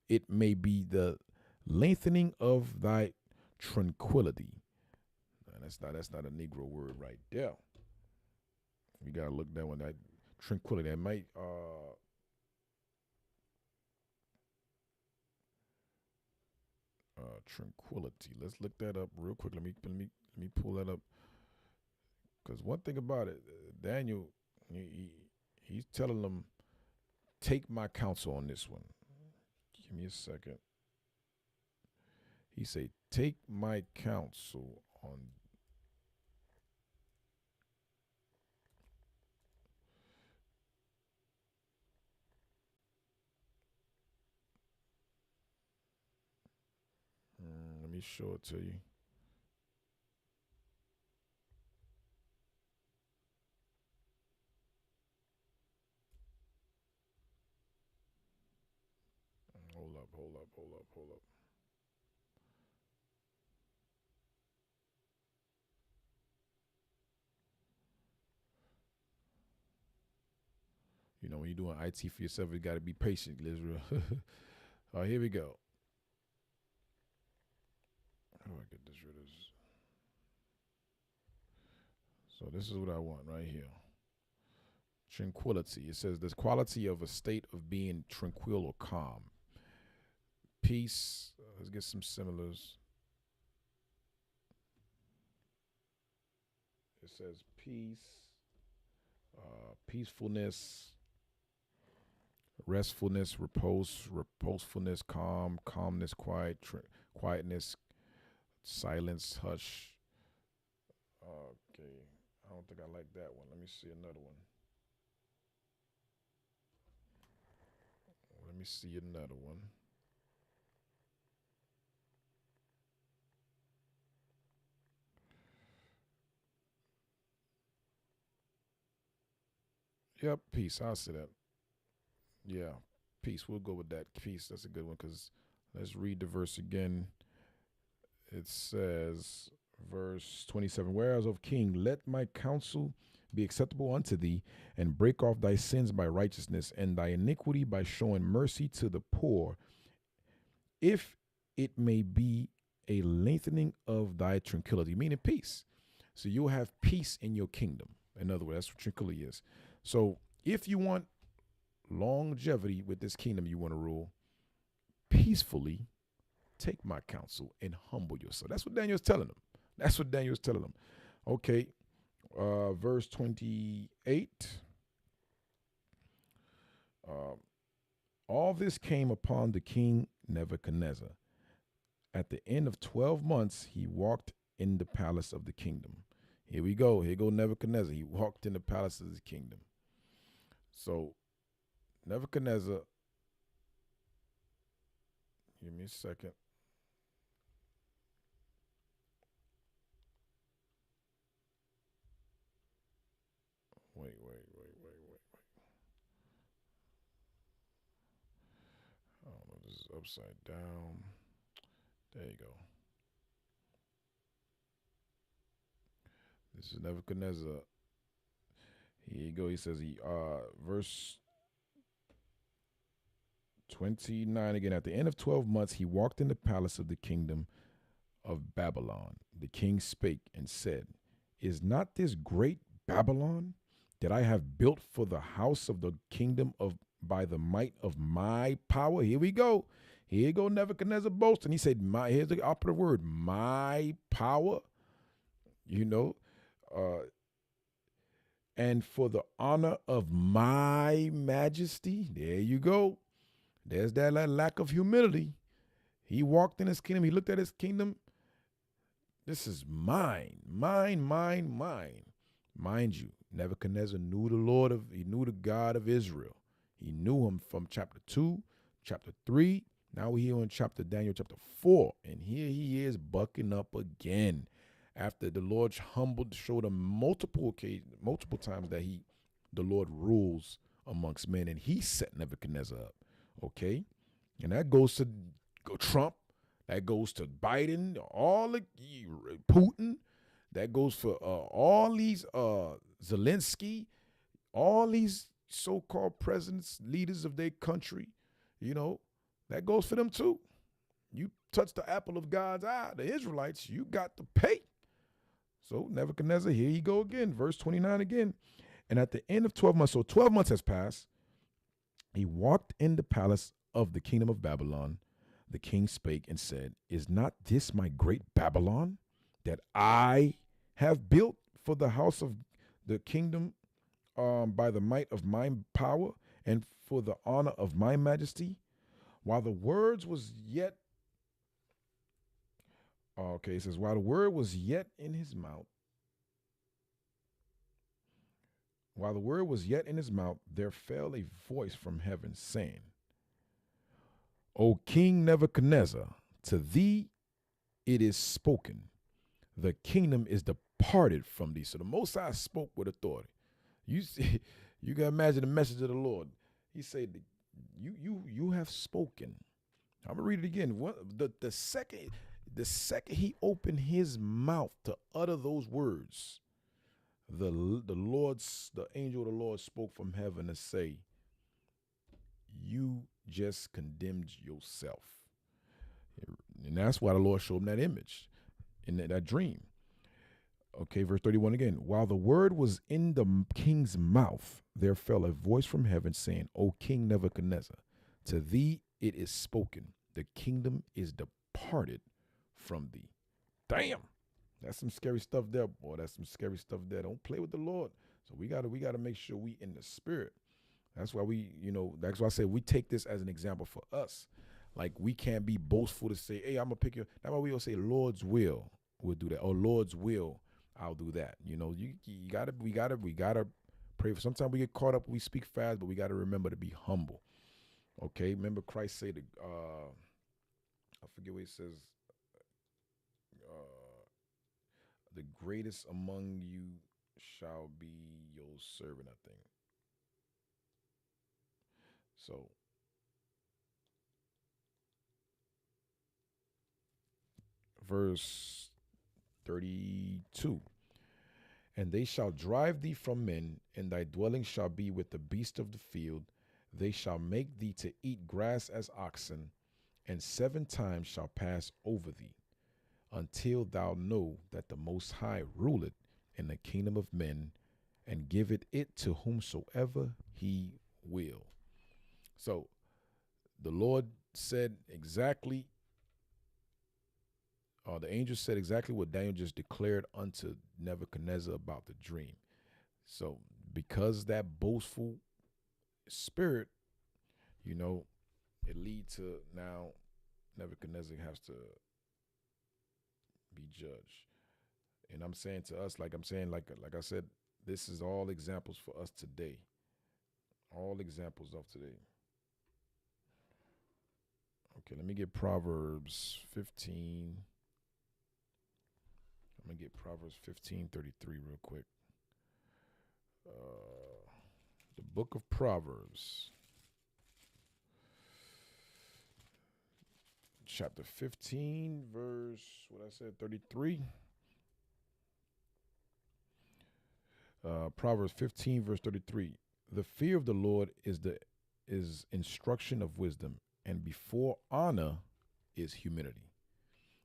it may be the lengthening of thy tranquility. That's not a Negro word right there. We gotta look that one. That tranquility. That might tranquility. Let's look that up real quick. Let me pull that up. Because one thing about it, Daniel, he's telling them, take my counsel on this one. Give me a second. He say, take my counsel on. Let me show it to you. Hold up. You know, when you're doing IT for yourself, you got to be patient, Israel. All right, here we go. How do I get this rid of this? So this is what I want right here. Tranquility. It says the quality of a state of being tranquil or calm. Peace. Let's get some similars. It says peace, peacefulness, restfulness, reposefulness, calmness, quietness, silence, hush. Okay, I don't think I like that one. Let me see another one. Yep, peace. I'll say that. Yeah, peace. We'll go with that. Peace. That's a good one, because let's read the verse again. It says, verse 27, whereas, O king, let my counsel be acceptable unto thee, and break off thy sins by righteousness, and thy iniquity by showing mercy to the poor, if it may be a lengthening of thy tranquility, meaning peace. So you'll have peace in your kingdom. In other words, that's what tranquility is. So if you want longevity with this kingdom you want to rule peacefully, take my counsel and humble yourself. That's what Daniel's telling them. Okay, verse 28. All this came upon the king Nebuchadnezzar. At the end of 12 months, he walked in the palace of the kingdom. Here we go. Here go Nebuchadnezzar. He walked in the palace of the kingdom. So Nebuchadnezzar, Give me a second. Wait. I don't know. This is upside down. There you go. This is Nebuchadnezzar. Here you go. He says verse 29 again. At the end of 12 months, he walked in the palace of the kingdom of Babylon. The king spake and said, is not this great Babylon that I have built for the house of the kingdom of by the might of my power? Here we go. Here you go, Nebuchadnezzar boasting. He said, here's the operative word, my power. You know, and for the honor of my majesty. There you go. There's that lack of humility. He walked in his kingdom. He looked at his kingdom. This is mine. Mind you, Nebuchadnezzar knew he knew the God of Israel. He knew him from chapter 2, chapter 3. Now we're here on Daniel chapter 4. And here he is bucking up again. After the Lord showed him multiple times that the Lord rules amongst men, and he set Nebuchadnezzar up. Okay? And that goes to Trump. That goes to Biden, Putin. That goes for all these Zelensky, all these so-called presidents, leaders of their country. You know, that goes for them too. You touch the apple of God's eye, the Israelites, you got to pay. So Nebuchadnezzar, here you go again, verse 29 again. And at the end of 12 months, so 12 months has passed, he walked in the palace of the kingdom of Babylon. The king spake and said, is not this my great Babylon that I have built for the house of the kingdom by the might of my power and for the honor of my majesty? While the words was yet, it says, while the word was yet in his mouth, there fell a voice from heaven saying, O King Nebuchadnezzar, to thee it is spoken, the kingdom is departed from thee. So the Most High spoke with authority. You can imagine the message of the Lord. He said, you have spoken. I'm gonna read it again. The second he opened his mouth to utter those words, the angel of the Lord spoke from heaven to say, you just condemned yourself. And that's why the Lord showed him that image in that dream. Okay, verse 31 again. While the word was in the king's mouth, there fell a voice from heaven saying, O King Nebuchadnezzar, to thee it is spoken, the kingdom is departed from thee. Damn. That's some scary stuff there, boy. That's some scary stuff there. Don't play with the Lord. So we gotta make sure we in the spirit. That's why that's why I say we take this as an example for us. Like, we can't be boastful to say, hey, I'm gonna pick you. That's why we will say Lord's will, we'll do that. Or Lord's will, I'll do that. You we gotta pray for. Sometimes we get caught up, we speak fast, but we gotta remember to be humble. Okay, remember Christ said, I forget what he says, the greatest among you shall be your servant, I think. So, verse 32. And they shall drive thee from men, and thy dwelling shall be with the beasts of the field. They shall make thee to eat grass as oxen, and 7 times shall pass over thee, until thou know that the Most High ruleth in the kingdom of men, and giveth it to whomsoever he will. So the Lord said exactly, the angel said exactly what Daniel just declared unto Nebuchadnezzar about the dream. So because that boastful spirit, it leads to now Nebuchadnezzar has to be judged. And I'm saying to us, like I said, this is all examples for us today. All examples of today. Okay, let me get Proverbs 15. I'm going to get Proverbs 15:33 real quick. The book of Proverbs, chapter 15, verse, what I said, 33. Proverbs 15, verse 33. The fear of the Lord is instruction of wisdom, and before honor is humility.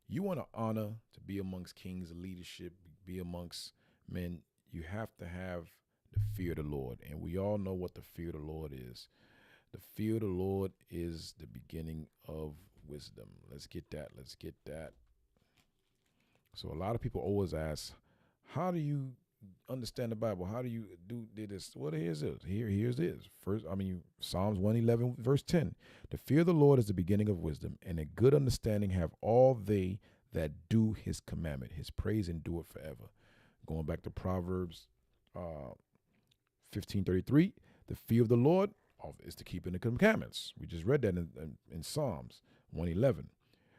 You want to honor, to be amongst kings, leadership, be amongst men, you have to have the fear of the Lord. And we all know what the fear of the Lord is. The fear of the Lord is the beginning of wisdom. Let's get that. Let's get that. So a lot of people always ask, how do you understand the Bible? How do you do this? Well, here's this. Here's this. Psalms 111, verse 10. The fear of the Lord is the beginning of wisdom, and a good understanding have all they that do his commandment. His praise endureth forever. Going back to Proverbs 15:33, the fear of the Lord is to keep in the commandments. We just read that in Psalms 111.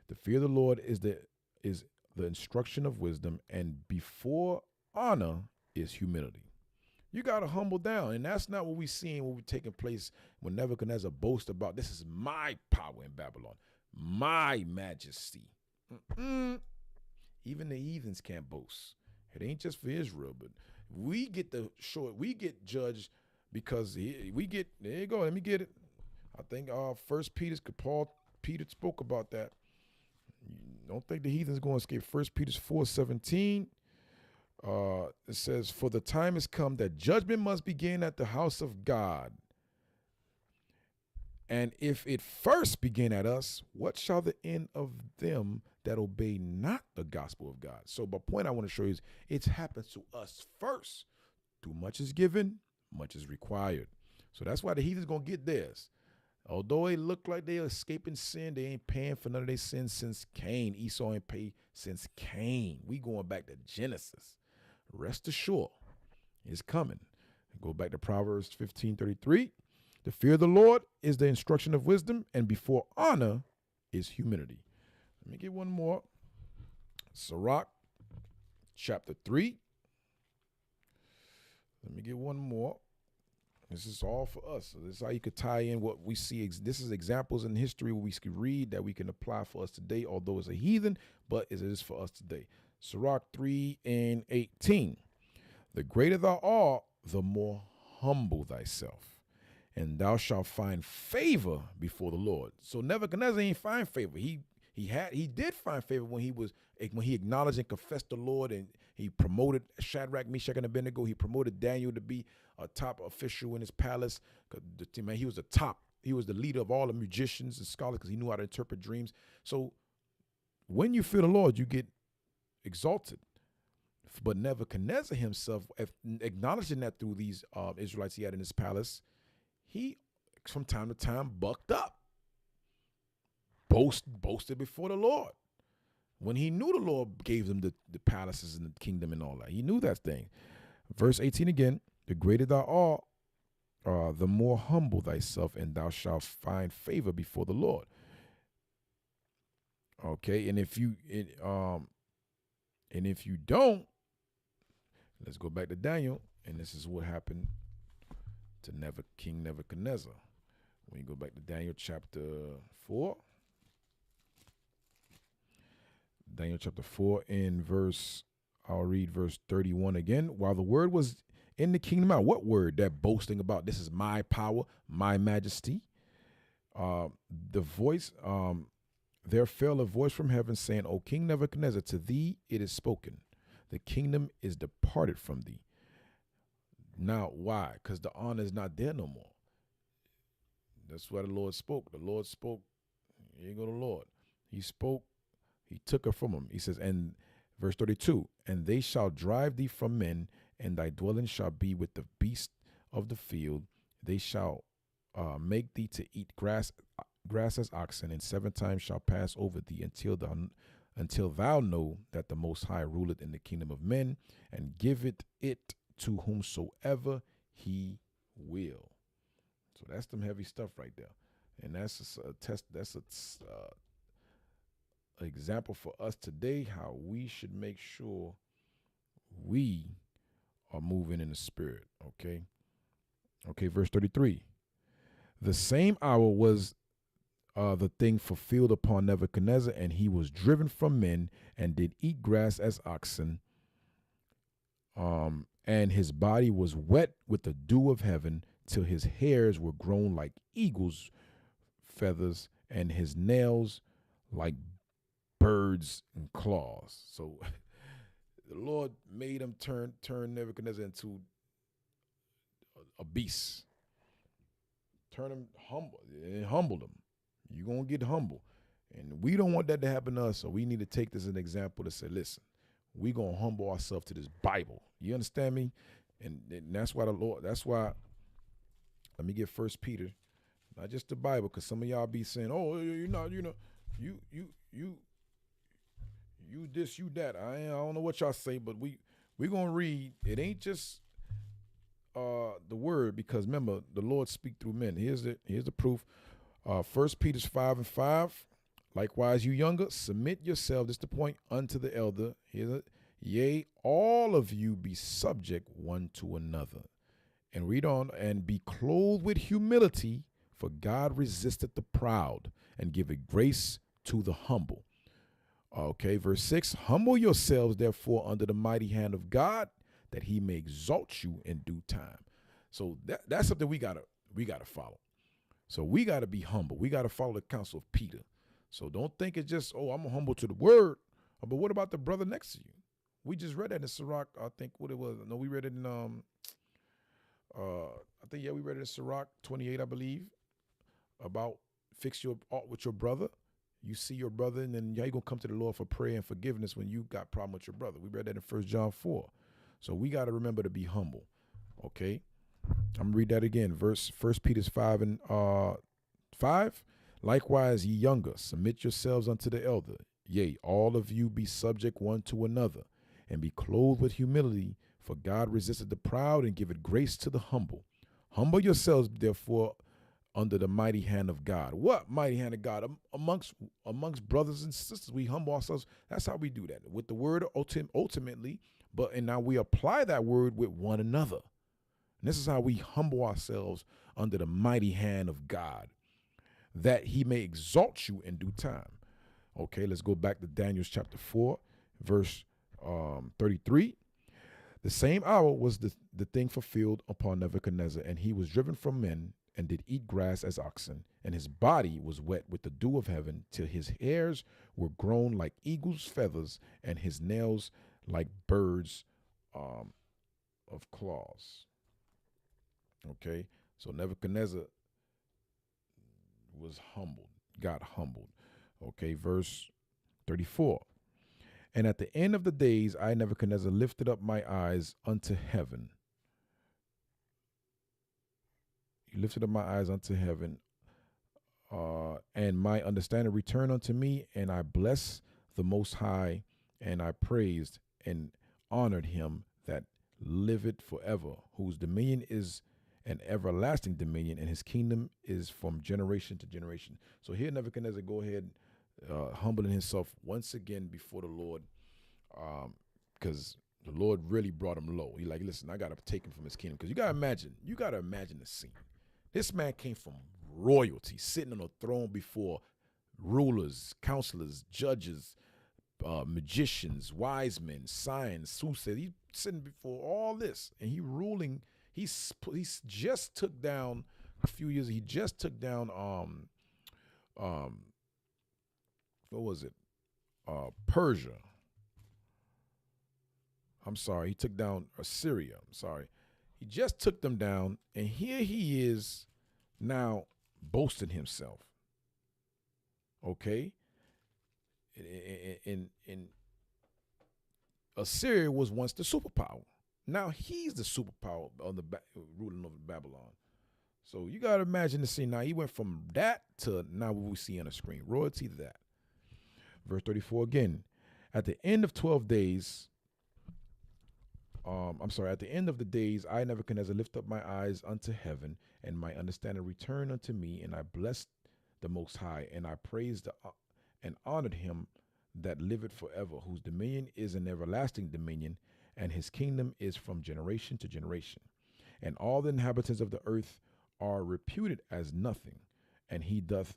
The fear of the Lord is the instruction of wisdom, and before honor is humility. You got to humble down, and that's not what we're seeing, what we're taking place when Nebuchadnezzar boasts about, this is my power in Babylon, my majesty. Even the heathens can't boast. It ain't just for Israel, but we get judged because there you go, let me get it. I think Peter spoke about that. You don't think the heathen's going to escape. 1 Peter 4:17. It says, for the time has come that judgment must begin at the house of God. And if it first begin at us, what shall the end of them that obey not the gospel of God? So the point I want to show you is it happens to us first. Too much is given, much is required. So that's why the heathen's going to get theirs. Although it look like they're escaping sin, they ain't paying for none of their sins since Cain. Esau ain't paid since Cain. We going back to Genesis. Rest assured, it's coming. Go back to Proverbs 15:33. The fear of the Lord is the instruction of wisdom, and before honor is humility. Let me get one more. Sirach, chapter 3. Let me get one more. This is all for us. So this is how you could tie in what we see. This is examples in history where we could read that we can apply for us today, although it's a heathen, but it is for us today. Sirach 3:18. The greater thou art, the more humble thyself, and thou shalt find favor before the Lord. So Nebuchadnezzar ain't find favor. He did find favor when he acknowledged and confessed the Lord, and he promoted Shadrach, Meshach, and Abednego. He promoted Daniel to be a top official in his palace. He was the top. He was the leader of all the magicians and scholars because he knew how to interpret dreams. So when you fear the Lord, you get exalted. But Nebuchadnezzar himself, acknowledging that through these Israelites he had in his palace, he from time to time bucked up, boasted before the Lord. When he knew the Lord gave them the palaces and the kingdom and all that, he knew that thing. Verse 18 again, the greater thou art, the more humble thyself, and thou shalt find favor before the Lord. Okay, and if you don't, let's go back to Daniel, and this is what happened to King Nebuchadnezzar. When you go back to Daniel chapter 4, Daniel chapter 4 I'll read verse 31 again. While the word was in the kingdom, what word? That boasting about, this is my power, my majesty. There fell a voice from heaven saying, O King Nebuchadnezzar, to thee it is spoken. The kingdom is departed from thee. Now, why? Because the honor is not there no more. That's why the Lord spoke. The Lord spoke. Here you go, the Lord. He spoke. He took her from him. He says, and verse 32, and they shall drive thee from men, and thy dwelling shall be with the beasts of the field. They shall make thee to eat grass as oxen, and 7 times shall pass over thee until thou know that the Most High ruleth in the kingdom of men, and giveth it to whomsoever he will. So that's some heavy stuff right there. And that's a test. That's a example for us today how we should make sure we are moving in the spirit. Okay. Okay. Verse 33. The same hour was the thing fulfilled upon Nebuchadnezzar, and he was driven from men and did eat grass as oxen. And his body was wet with the dew of heaven till his hairs were grown like eagle's feathers and his nails like birds and claws. So the Lord made him turn Nebuchadnezzar into a beast. Turn him humble and humbled him. You're going to get humble. And we don't want that to happen to us. So we need to take this as an example to say, listen, we're going to humble ourselves to this Bible. You understand me? And that's why let me get First Peter, not just the Bible, because some of y'all be saying, oh, you're not, you this, you that. I don't know what y'all say, but we're going to read. It ain't just the word, because remember, the Lord speak through men. Here's the proof. 1 Peter 5:5. Likewise, you younger, submit yourselves, this is the point, unto the elder. Yea, all of you be subject one to another. And read on, and be clothed with humility, for God resisteth the proud, and giveth grace to the humble. Okay, verse 6, humble yourselves, therefore, under the mighty hand of God, that he may exalt you in due time. So that's something we gotta follow. So we gotta be humble. We gotta follow the counsel of Peter. So don't think it's just, oh, I'm humble to the word. But what about the brother next to you? We just read that in Sirach, I think what it was. No, we read it in we read it in Sirach 28, I believe, about fix your art with your brother. You see your brother, and then you're gonna come to the Lord for prayer and forgiveness when you got problem with your brother. We read that in 1 John 4. So we got to remember to be humble. Okay, I'm gonna read that again. 1 Peter 5:5. Likewise, ye younger, submit yourselves unto the elder. Yea, all of you be subject one to another, and be clothed with humility, for God resisteth the proud and giveth grace to the humble. Humble yourselves, therefore, under the mighty hand of God. What mighty hand of God? Amongst brothers and sisters, we humble ourselves. That's how we do that, with the word ultimately, and now we apply that word with one another. And this is how we humble ourselves under the mighty hand of God, that he may exalt you in due time. Okay, let's go back to Daniel chapter 4, verse 33. The same hour was the thing fulfilled upon Nebuchadnezzar, and he was driven from men and did eat grass as oxen, and his body was wet with the dew of heaven, till his hairs were grown like eagle's feathers, and his nails like birds of claws. Okay, so Nebuchadnezzar was humbled, got humbled. Okay, verse 34. And at the end of the days, I, Nebuchadnezzar, lifted up my eyes unto heaven. He lifted up my eyes unto heaven, and my understanding returned unto me, and I blessed the Most High, and I praised and honored him that liveth forever, whose dominion is an everlasting dominion, and his kingdom is from generation to generation. So here Nebuchadnezzar go ahead, humbling himself once again before the Lord, because the Lord really brought him low. He like, listen, I got to take him from his kingdom, because you got to imagine the scene. This man came from royalty, sitting on a throne before rulers, counselors, judges, magicians, wise men, science, soothsayers. He's sitting before all this, and he ruling. He's just took down a few years. He just took down what was it? Persia. I'm sorry. He took down Assyria. I'm sorry. He just took them down, and here he is now boasting himself. Okay? And Assyria was once the superpower. Now he's the superpower ruling over Babylon. So you got to imagine the scene. Now he went from that to now what we see on the screen. Royalty to that. Verse 34 again. At the end of 12 days, at the end of the days, I, Nebuchadnezzar, lift up my eyes unto heaven, and my understanding returned unto me, and I blessed the Most High, and I praised and honored him that liveth forever, whose dominion is an everlasting dominion, and his kingdom is from generation to generation. And all the inhabitants of the earth are reputed as nothing, and he doeth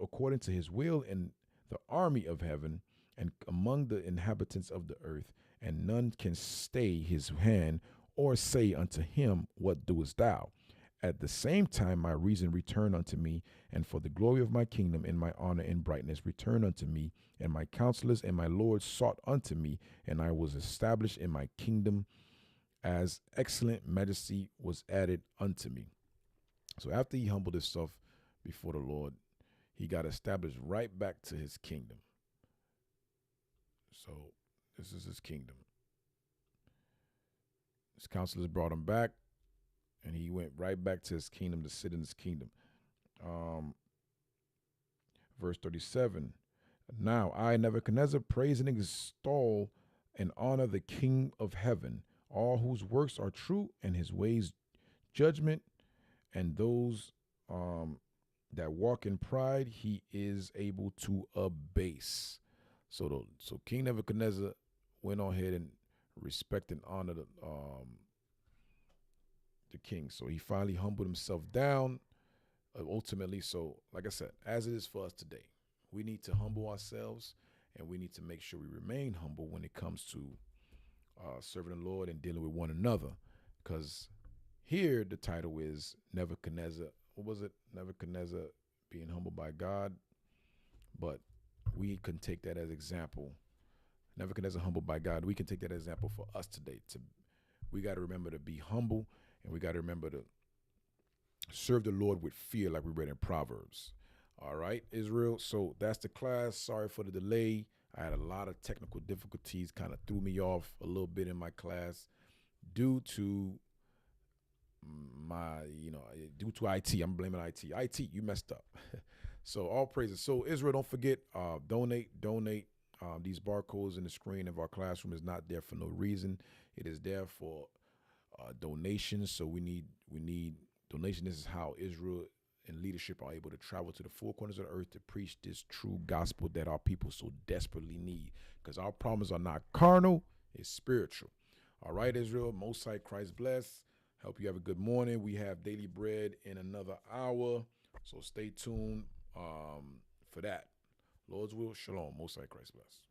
according to his will in the army of heaven and among the inhabitants of the earth, and none can stay his hand or say unto him, what doest thou? At the same time, my reason returned unto me, and for the glory of my kingdom and my honor and brightness returned unto me, and my counselors and my lords sought unto me, and I was established in my kingdom, as excellent majesty was added unto me. So after he humbled himself before the Lord, he got established right back to his kingdom. So this is his kingdom. His counselors brought him back, and he went right back to his kingdom to sit in his kingdom. Verse 37. Now I, Nebuchadnezzar, praise and extol and honor the King of heaven, all whose works are true and his ways judgment, and those that walk in pride he is able to abase. So King Nebuchadnezzar went on ahead and respect and honor the king. So he finally humbled himself down ultimately. So like I said, as it is for us today, we need to humble ourselves, and we need to make sure we remain humble when it comes to serving the Lord and dealing with one another. Because here the title is Nebuchadnezzar. What was it? Nebuchadnezzar being humbled by God. But we can take that as example. Nebuchadnezzar humbled by God. We can take that as example for us today. We got to remember to be humble, and we got to remember to serve the Lord with fear, like we read in Proverbs. All right, Israel. So that's the class. Sorry for the delay. I had a lot of technical difficulties, kind of threw me off a little bit in my class due to due to IT. I'm blaming IT. IT, you messed up. So all praises. So Israel, don't forget, donate. These barcodes in the screen of our classroom is not there for no reason. It is there for donations. So we need donation. This is how Israel and leadership are able to travel to the four corners of the earth to preach this true gospel that our people so desperately need. Because our problems are not carnal, it's spiritual. All right, Israel, Most High Christ bless. Hope you have a good morning. We have Daily Bread in another hour, so stay tuned for that. Lord's will, shalom. Most High Christ bless.